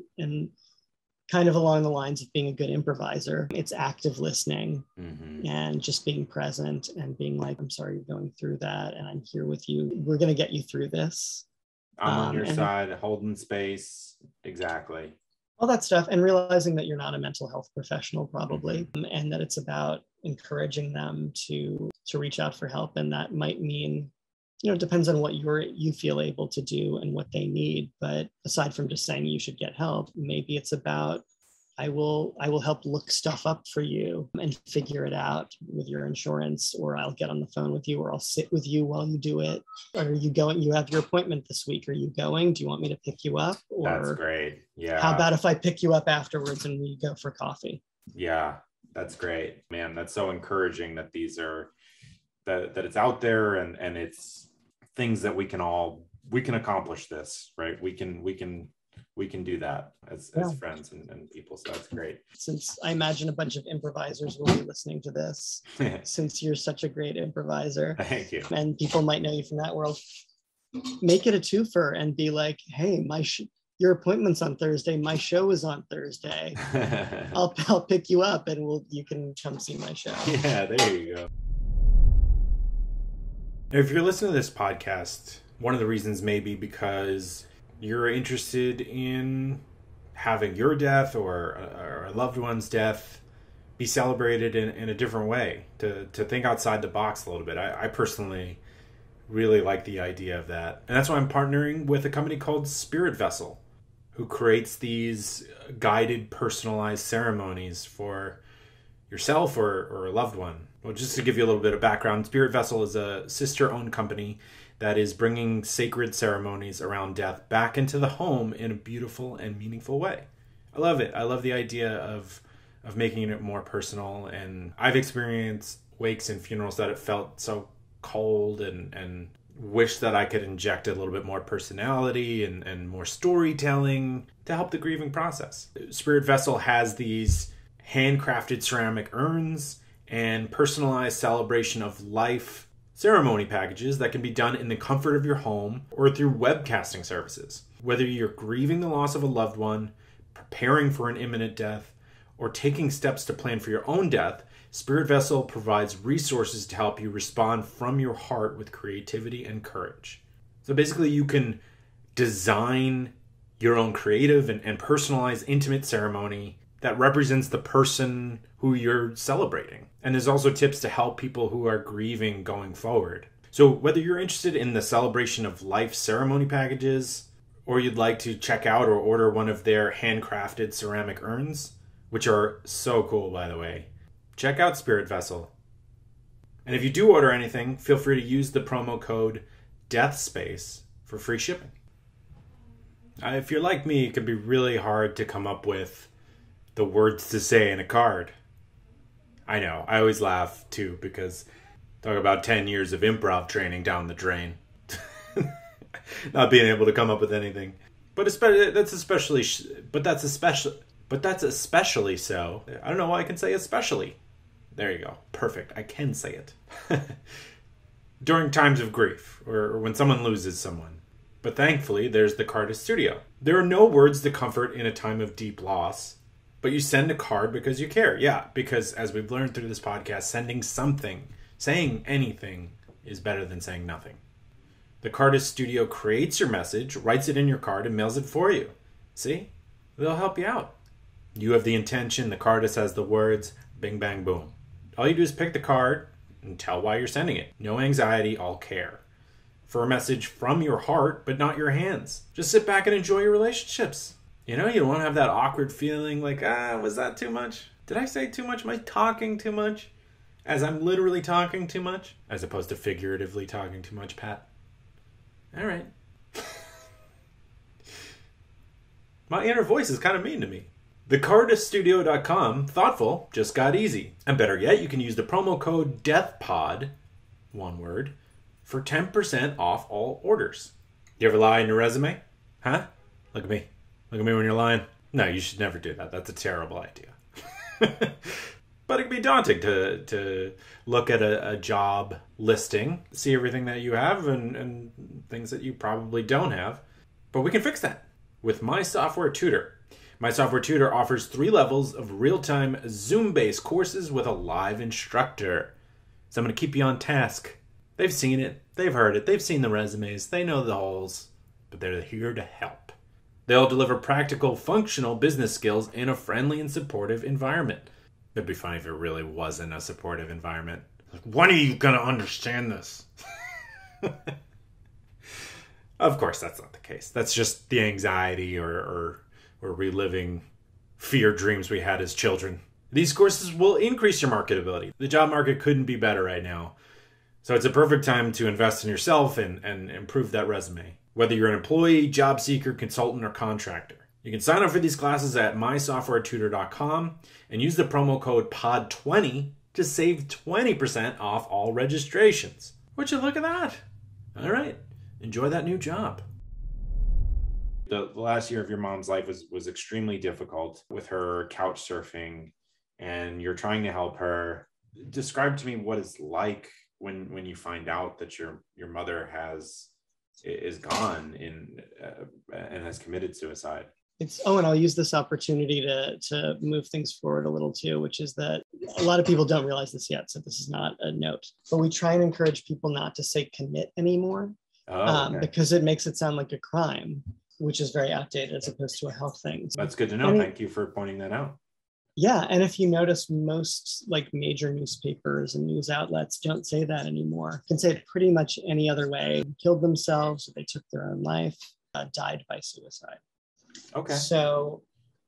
kind of along the lines of being a good improviser. It's active listening and just being present and being like, I'm sorry you're going through that and I'm here with you. We're going to get you through this. I'm on your side, holding space. Exactly. All that stuff, and realizing that you're not a mental health professional probably, and that it's about encouraging them to reach out for help. And that might mean, it depends on what you feel able to do and what they need. But aside from just saying you should get help, maybe it's about, I will help look stuff up for you and figure it out with your insurance, or I'll get on the phone with you, or I'll sit with you while you do it. Or are you going? You have your appointment this week. Are you going? Do you want me to pick you up? Or that's great. Yeah. How about if I pick you up afterwards and we go for coffee? Yeah, that's great, man. That's so encouraging that these are that it's out there and it's things that we can accomplish this, right? We can do that as friends and people. So that's great. Since I imagine a bunch of improvisers will be listening to this, since you're such a great improviser. Thank you. And people might know you from that world, make it a twofer and be like, hey, your appointment's on Thursday. My show is on Thursday. I'll pick you up and you can come see my show. Yeah, there you go. If you're listening to this podcast, one of the reasons may be because you're interested in having your death or a loved one's death be celebrated in a different way, to think outside the box a little bit. I personally really like the idea of that. And that's why I'm partnering with a company called Spirit Vessel, who creates these guided, personalized ceremonies for yourself or a loved one. Well, just to give you a little bit of background, Spirit Vessel is a sister-owned company that is bringing sacred ceremonies around death back into the home in a beautiful and meaningful way. I love it. I love the idea of making it more personal. And I've experienced wakes and funerals that it felt so cold and wish that I could inject a little bit more personality and more storytelling to help the grieving process. Spirit Vessel has these handcrafted ceramic urns and personalized celebration of life ceremony packages that can be done in the comfort of your home or through webcasting services. Whether you're grieving the loss of a loved one, preparing for an imminent death, or taking steps to plan for your own death, Spirit Vessel provides resources to help you respond from your heart with creativity and courage. So basically you can design your own creative and personalized intimate ceremony that represents the person who you're celebrating. And there's also tips to help people who are grieving going forward. So whether you're interested in the celebration of life ceremony packages, or you'd like to check out or order one of their handcrafted ceramic urns, which are so cool, by the way, check out Spirit Vessel. And if you do order anything, feel free to use the promo code DEATHSPACE for free shipping. If you're like me, it can be really hard to come up with the words to say in a card. I know, I always laugh too, because talk about 10 years of improv training down the drain. Not being able to come up with anything. But that's especially so. I don't know why I can say especially. There you go. Perfect. I can say it. During times of grief, or when someone loses someone. But thankfully, there's the Cardist Studio. There are no words to comfort in a time of deep loss, but you send a card because you care. Yeah, because as we've learned through this podcast, sending something, saying anything, is better than saying nothing. The Cardist Studio creates your message, writes it in your card, and mails it for you. See? They'll help you out. You have the intention, the Cardist has the words, bing, bang, boom. All you do is pick the card and tell why you're sending it. No anxiety, all care. For a message from your heart, but not your hands. Just sit back and enjoy your relationships. You know, you don't want to have that awkward feeling like, was that too much? Did I say too much? Am I talking too much? As I'm literally talking too much? As opposed to figuratively talking too much, Pat. All right. My inner voice is kind of mean to me. TheCardistStudio.com, thoughtful, just got easy. And better yet, you can use the promo code DEATHPOD, one word, for 10% off all orders. You ever lie in your resume? Huh? Look at me. Look at me when you're lying. No, you should never do that. That's a terrible idea. But it can be daunting to look at a job listing, see everything that you have and things that you probably don't have. But we can fix that with My Software Tutor. My Software Tutor offers 3 levels of real-time Zoom-based courses with a live instructor. So I'm going to keep you on task. They've seen it. They've heard it. They've seen the resumes. They know the holes. But they're here to help. They'll deliver practical, functional business skills in a friendly and supportive environment. It'd be funny if it really wasn't a supportive environment. Like, when are you going to understand this? Of course, that's not the case. That's just the anxiety or reliving fear dreams we had as children. These courses will increase your marketability. The job market couldn't be better right now. So it's a perfect time to invest in yourself and improve that resume. Whether you're an employee, job seeker, consultant, or contractor. You can sign up for these classes at mysoftwaretutor.com and use the promo code POD20 to save 20% off all registrations. Would you look at that? All right. Enjoy that new job. The last year of your mom's life was extremely difficult with her couch surfing, and you're trying to help her. Describe to me what it's like when you find out that your mother is gone and has committed suicide. And I'll use this opportunity to move things forward a little too, which is that a lot of people don't realize this yet, so this is not a note. But we try and encourage people not to say commit anymore, okay. Because it makes it sound like a crime, which is very outdated as opposed to a health thing. That's good to know. Thank you for pointing that out. Yeah, and if you notice, most major newspapers and news outlets don't say that anymore. You can say it pretty much any other way. Killed themselves, or they took their own life, died by suicide. Okay. So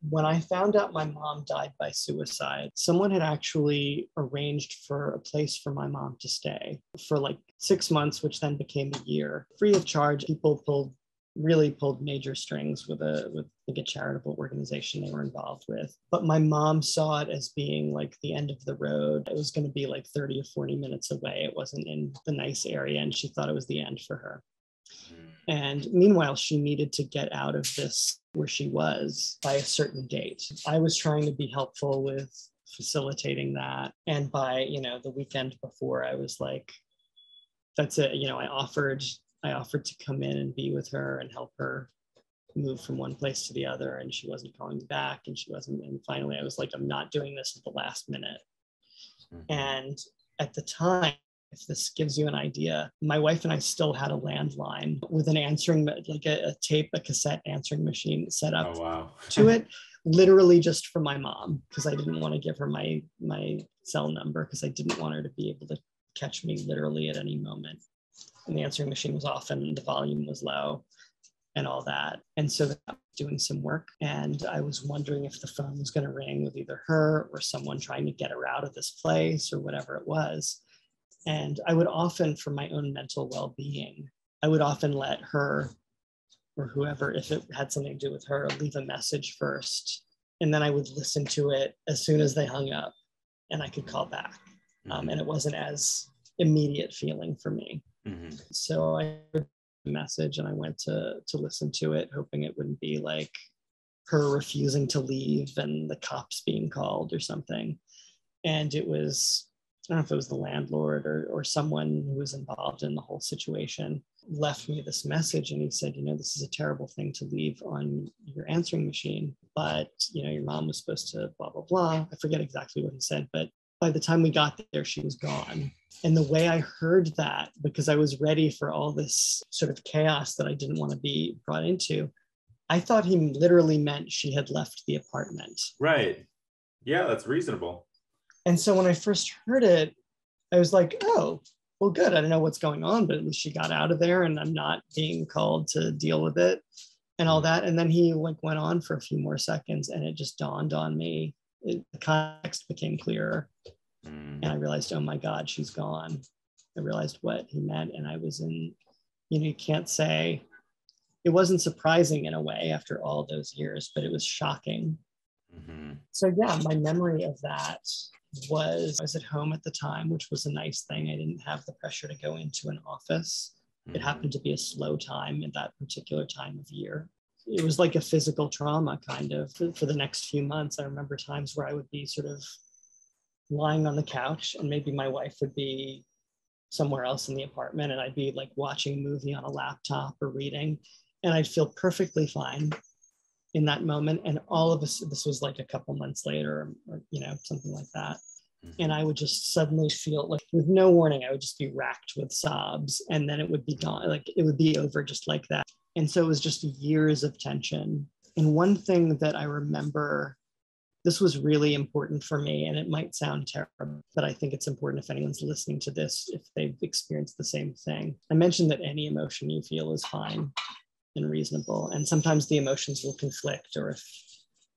when I found out my mom died by suicide, someone had actually arranged for a place for my mom to stay for 6 months, which then became a year, free of charge. People really pulled major strings with a charitable organization they were involved with. But my mom saw it as being the end of the road. It was going to be 30 or 40 minutes away. It wasn't in the nice area, and she thought it was the end for her. And meanwhile, she needed to get out of this where she was by a certain date. I was trying to be helpful with facilitating that. And by, the weekend before, I was like, that's it. You know, I offered to come in and be with her and help her move from one place to the other, and she wasn't calling me back, and she wasn't. And finally, I was like, I'm not doing this at the last minute. Mm-hmm. And at the time, if this gives you an idea, my wife and I still had a landline with an answering, like a cassette answering machine set up to it, literally just for my mom, because I didn't want to give her my cell number, because I didn't want her to be able to catch me literally at any moment. And the answering machine was off and the volume was low and all that. And so I was doing some work, and I was wondering if the phone was going to ring with either her or someone trying to get her out of this place or whatever it was. And I would often, for my own mental well-being, I would often let her or whoever, if it had something to do with her, leave a message first. And then I would listen to it as soon as they hung up, and I could call back. And it wasn't as immediate feeling for me. Mm-hmm. So I heard the message and I went to listen to it, hoping it wouldn't be like her refusing to leave and the cops being called or something. And it was, I don't know if it was the landlord or someone who was involved in the whole situation, left me this message. And he said, you know, this is a terrible thing to leave on your answering machine, but, you know, your mom was supposed to blah, blah, blah. I forget exactly what he said, but by the time we got there, she was gone. And the way I heard that, because I was ready for all this sort of chaos that I didn't want to be brought into, I thought he literally meant she had left the apartment. Right. Yeah, that's reasonable. And so when I first heard it, I was like, oh, well, good. I don't know what's going on, but at least she got out of there and I'm not being called to deal with it and all that. And then he like went on for a few more seconds, and it just dawned on me. The context became clearer. And I realized, oh my God, she's gone. I realized what he meant. And I was in, you know, you can't say, it wasn't surprising in a way after all those years, but it was shocking. Mm-hmm. So yeah, my memory of that was, I was at home at the time, which was a nice thing. I didn't have the pressure to go into an office. Mm-hmm. It happened to be a slow time at that particular time of year. It was like a physical trauma kind of for the next few months. I remember times where I would be sort of lying on the couch, and maybe my wife would be somewhere else in the apartment, and I'd be like watching a movie on a laptop or reading, and I'd feel perfectly fine in that moment. And all of us, this was like a couple months later, or you know, something like that. Mm-hmm. And I would just suddenly feel like, with no warning, I would just be racked with sobs, and then it would be gone. Like it would be over just like that. And so it was just years of tension. And one thing that I remember, this was really important for me, and it might sound terrible, but I think it's important if anyone's listening to this, if they've experienced the same thing. I mentioned that any emotion you feel is fine and reasonable, and sometimes the emotions will conflict, or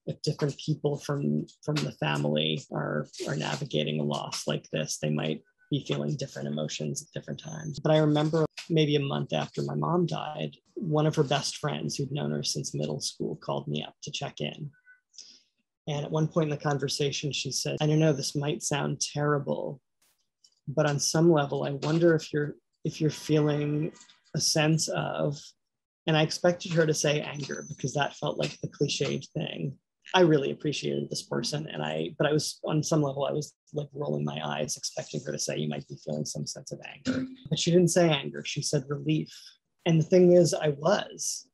if different people from the family are navigating a loss like this, they might be feeling different emotions at different times. But I remember maybe a month after my mom died, one of her best friends who'd known her since middle school called me up to check in. And at one point in the conversation, she said, I don't know, this might sound terrible, but on some level, I wonder if you're feeling a sense of, and I expected her to say anger, because that felt like the cliched thing. I really appreciated this person. But I was, on some level, I was like rolling my eyes, expecting her to say, you might be feeling some sense of anger. But she didn't say anger. She said relief. And the thing is, I was,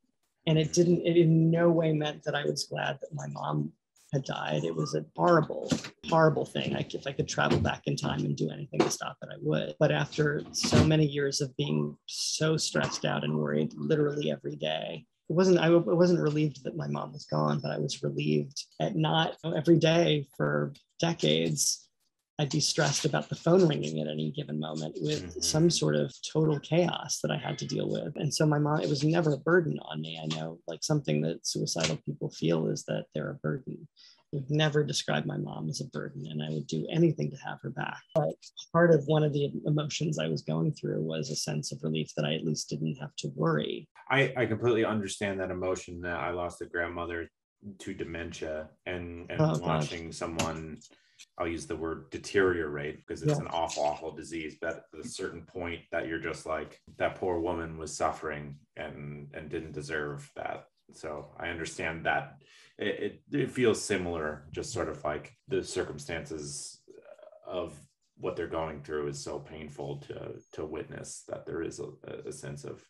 and it in no way meant that I was glad that my mom had died. It was a horrible, horrible thing. If I could travel back in time and do anything to stop it, I would. But after so many years of being so stressed out and worried literally every day, I wasn't relieved that my mom was gone, but I was relieved at not, every day for decades, I'd be stressed about the phone ringing at any given moment with some sort of total chaos that I had to deal with. And so my mom, it was never a burden on me. I know, like, something that suicidal people feel is that they're a burden. I would never describe my mom as a burden, and I would do anything to have her back. But part of one of the emotions I was going through was a sense of relief that I at least didn't have to worry. I completely understand that emotion. That I lost a grandmother to dementia, and watching someone, I'll use the word deteriorate, because it's an awful disease, but at a certain point that you're just like, that poor woman was suffering and didn't deserve that. So I understand that it feels similar, just sort of like the circumstances of what they're going through is so painful to witness, that there is a sense of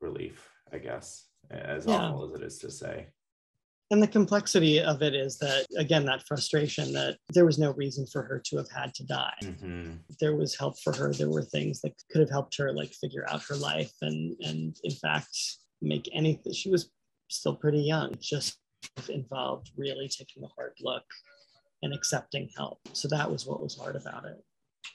relief, I guess, as Yeah. awful as it is to say. And the complexity of it is that, again, that frustration that there was no reason for her to have had to die. Mm-hmm. There was help for her. There were things that could have helped her like figure out her life and in fact make anything. She was still pretty young. It just involved really taking a hard look and accepting help. So that was what was hard about it.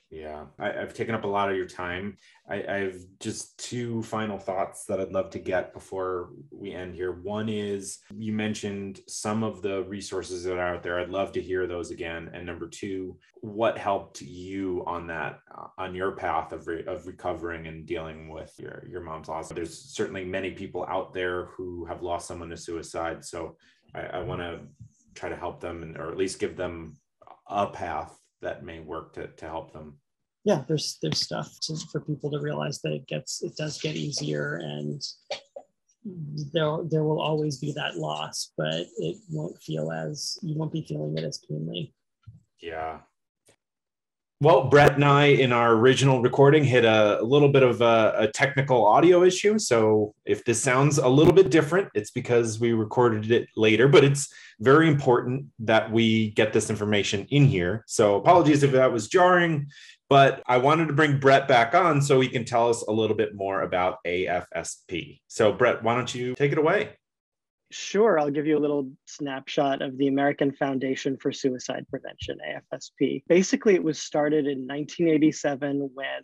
Yeah, I've taken up a lot of your time. I've just two final thoughts that I'd love to get before we end here. One is, you mentioned some of the resources that are out there. I'd love to hear those again. And number two, what helped you on that, on your path of recovering and dealing with your mom's loss? There's certainly many people out there who have lost someone to suicide. So I want to try to help them, or at least give them a path that may work to help them. Yeah, there's stuff for people to realize that it does get easier, and there will always be that loss, but you won't be feeling it as keenly. Yeah. Well, Brett and I, in our original recording, hit a little bit of a technical audio issue. So if this sounds a little bit different, it's because we recorded it later, but it's very important that we get this information in here. So apologies if that was jarring, but I wanted to bring Brett back on so he can tell us a little bit more about AFSP. So Brett, why don't you take it away? Sure, I'll give you a little snapshot of the American Foundation for Suicide Prevention, AFSP. Basically, it was started in 1987 when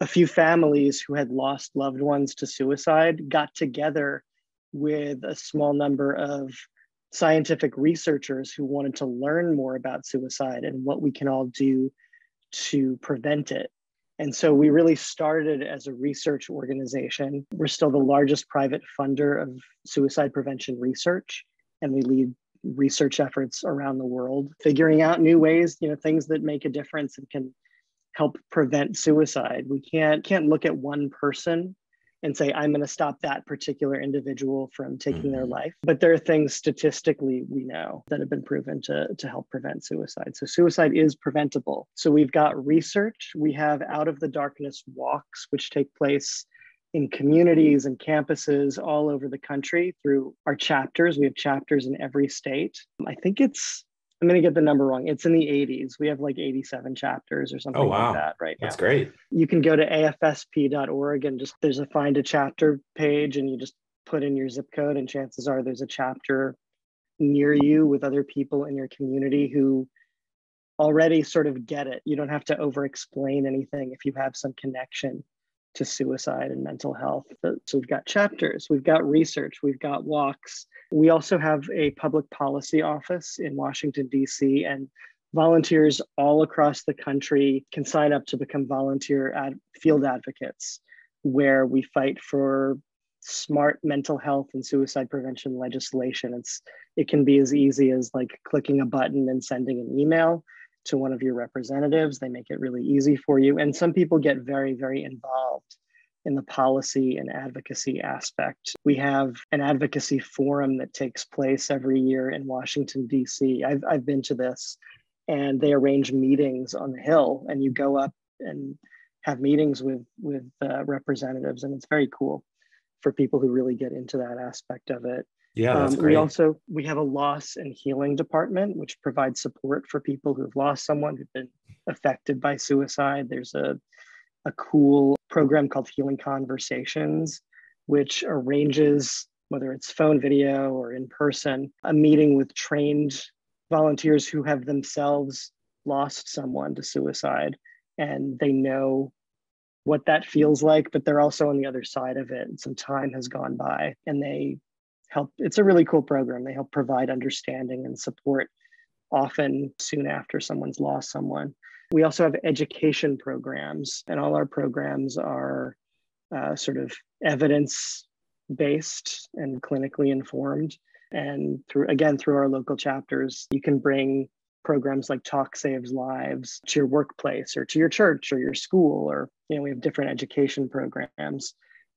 a few families who had lost loved ones to suicide got together with a small number of scientific researchers who wanted to learn more about suicide and what we can all do to prevent it. And so we really started as a research organization. We're still the largest private funder of suicide prevention research, and we lead research efforts around the world, figuring out new ways, things that make a difference and can help prevent suicide. We can't look at one person and say, I'm going to stop that particular individual from taking their life. But there are things statistically we know that have been proven to help prevent suicide. So suicide is preventable. So we've got research. We have Out of the Darkness walks, which take place in communities and campuses all over the country through our chapters. We have chapters in every state. I'm going to get the number wrong. It's in the 80s. We have like 87 chapters or something like that right now. That's great. You can go to afsp.org and there's a find a chapter page, and you just put in your zip code, and chances are there's a chapter near you with other people in your community who already sort of get it. You don't have to over explain anything if you have some connection to suicide and mental health. So we've got chapters, we've got research, we've got walks. We also have a public policy office in Washington, D.C., and volunteers all across the country can sign up to become volunteer field advocates, where we fight for smart mental health and suicide prevention legislation. It can be as easy as like clicking a button and sending an email to one of your representatives. They make it really easy for you. And some people get very, very involved in the policy and advocacy aspect. We have an advocacy forum that takes place every year in Washington, D.C. I've been to this, and they arrange meetings on the Hill, and you go up and have meetings with representatives, and it's very cool for people who really get into that aspect of it. Yeah, that's great. We have a loss and healing department, which provides support for people who've lost someone, who've been affected by suicide. There's a cool program called Healing Conversations, which arranges, whether it's phone, video, or in person, a meeting with trained volunteers who have themselves lost someone to suicide, and they know what that feels like, but they're also on the other side of it. And some time has gone by, and they help. It's a really cool program. They help provide understanding and support, often soon after someone's lost someone. We also have education programs, and all our programs are sort of evidence-based and clinically informed. And through our local chapters, you can bring programs like Talk Saves Lives to your workplace or to your church or your school, or, we have different education programs.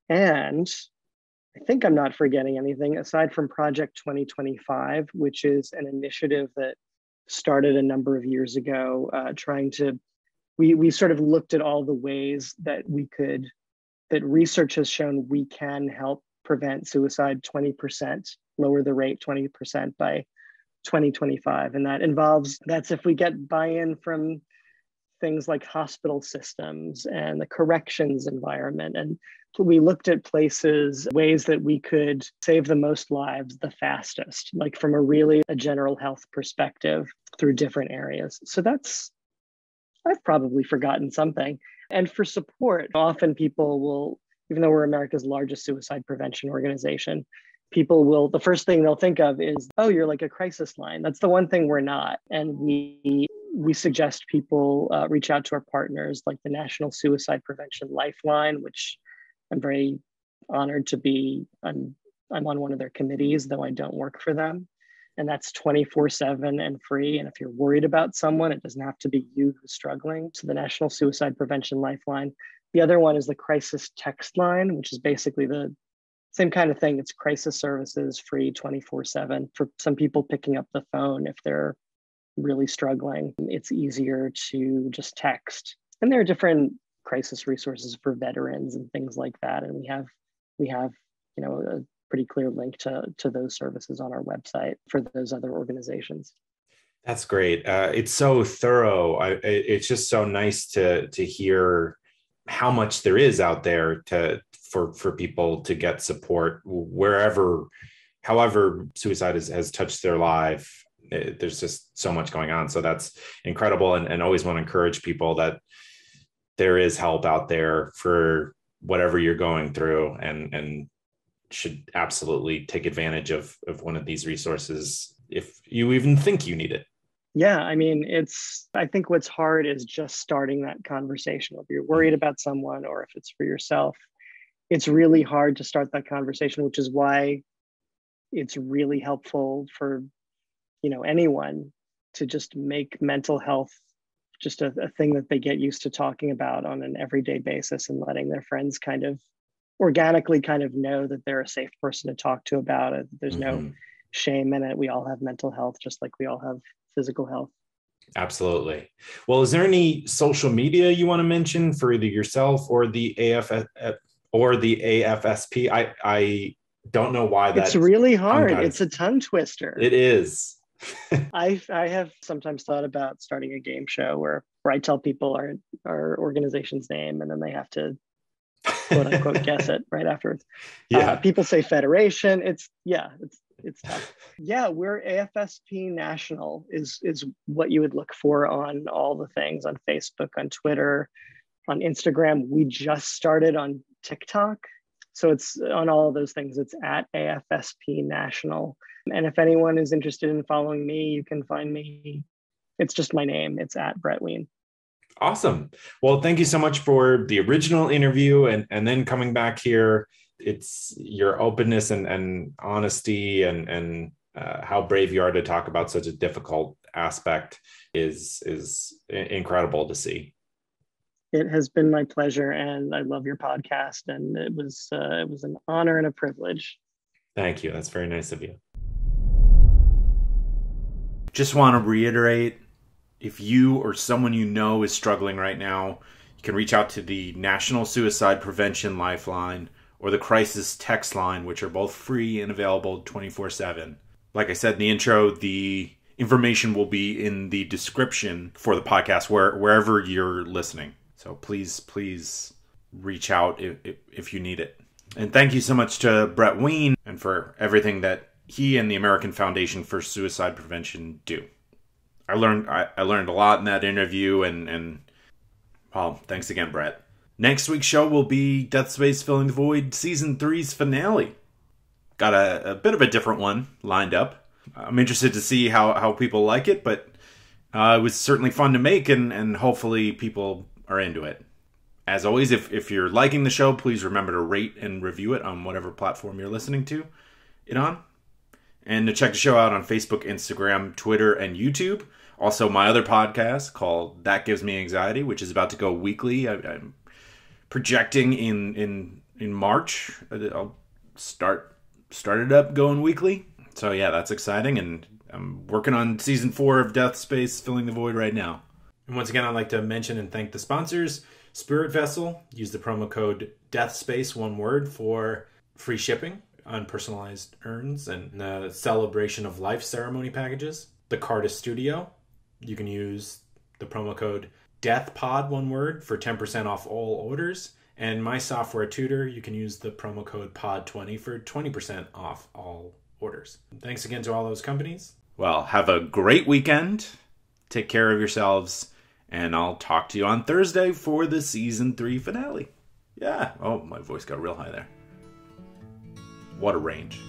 And I think I'm not forgetting anything aside from Project 2025, which is an initiative that started a number of years ago, trying to we sort of looked at all the ways that that research has shown we can help prevent suicide 20%, lower the rate 20% by 2025. And that's if we get buy-in from things like hospital systems and the corrections environment. And we looked at ways that we could save the most lives the fastest, like from a general health perspective through different areas. So I've probably forgotten something. And for support, often people will, even though we're America's largest suicide prevention organization, the first thing they'll think of is, oh, you're like a crisis line. That's the one thing we're not. And we suggest people reach out to our partners like the National Suicide Prevention Lifeline, which I'm very honored to be. I'm on one of their committees, though I don't work for them. And that's 24/7 and free. And if you're worried about someone, it doesn't have to be you who's struggling. So the National Suicide Prevention Lifeline. The other one is the Crisis Text Line, which is basically the same kind of thing. It's crisis services, free 24/7 for some people picking up the phone if they're really struggling. It's easier to just text. And there are different crisis resources for veterans and things like that. And we have a pretty clear link to those services on our website for those other organizations. That's great. It's so thorough. It's just so nice to hear how much there is out there for people to get support however suicide has touched their life. There's just so much going on. So that's incredible. And always want to encourage people that there is help out there for whatever you're going through, and should absolutely take advantage of one of these resources if you even think you need it. Yeah, I mean, I think what's hard is just starting that conversation. If you're worried about someone or if it's for yourself, it's really hard to start that conversation, which is why it's really helpful for, anyone to just make mental health just a thing that they get used to talking about on an everyday basis, and letting their friends kind of organically know that they're a safe person to talk to about it. There's no shame in it. We all have mental health, just like we all have physical health. Absolutely. Well, is there any social media you want to mention for either yourself or the AFSP? I don't know why it's really hard. It's a tongue twister. It is. I have sometimes thought about starting a game show where I tell people our organization's name, and then they have to quote unquote guess it right afterwards. Yeah. People say federation. It's tough. Yeah, we're AFSP National is what you would look for on all the things, on Facebook, on Twitter, on Instagram. We just started on TikTok. So it's on all of those things. It's at AFSP National. And if anyone is interested in following me, you can find me. It's just my name. It's at Brett Wean. Awesome. Well, thank you so much for the original interview and then coming back here. It's your openness and honesty and how brave you are to talk about such a difficult aspect is incredible to see. It has been my pleasure, and I love your podcast, and it was an honor and a privilege. Thank you. That's very nice of you. Just want to reiterate, if you or someone you know is struggling right now, you can reach out to the National Suicide Prevention Lifeline or the Crisis Text Line, which are both free and available 24/7. Like I said in the intro, the information will be in the description for the podcast wherever you're listening. So please reach out if you need it. And thank you so much to Brett Wean and for everything that he and the American Foundation for Suicide Prevention do. I learned a lot in that interview, and well, thanks again, Brett. Next week's show will be Death Space Filling the Void Season 3's finale. Got a bit of a different one lined up. I'm interested to see how people like it, but it was certainly fun to make, and hopefully people are into it. As always, if you're liking the show, please remember to rate and review it on whatever platform you're listening to it on. And to check the show out on Facebook, Instagram, Twitter, and YouTube. Also, my other podcast called That Gives Me Anxiety, which is about to go weekly. I'm projecting in March. I'll start it up going weekly. So yeah, that's exciting. And I'm working on Season 4 of Death Space Filling the Void right now. And once again, I'd like to mention and thank the sponsors. Spirit Vessel, use the promo code DEATHSPACE, one word, for free shipping on personalized urns and the Celebration of Life ceremony packages. The Cardist Studio, you can use the promo code DEATHPOD, one word, for 10% off all orders. And My Software Tutor, you can use the promo code POD20 for 20% off all orders. Thanks again to all those companies. Well, have a great weekend. Take care of yourselves. And I'll talk to you on Thursday for the season 3 finale. Yeah. Oh, my voice got real high there. What a range.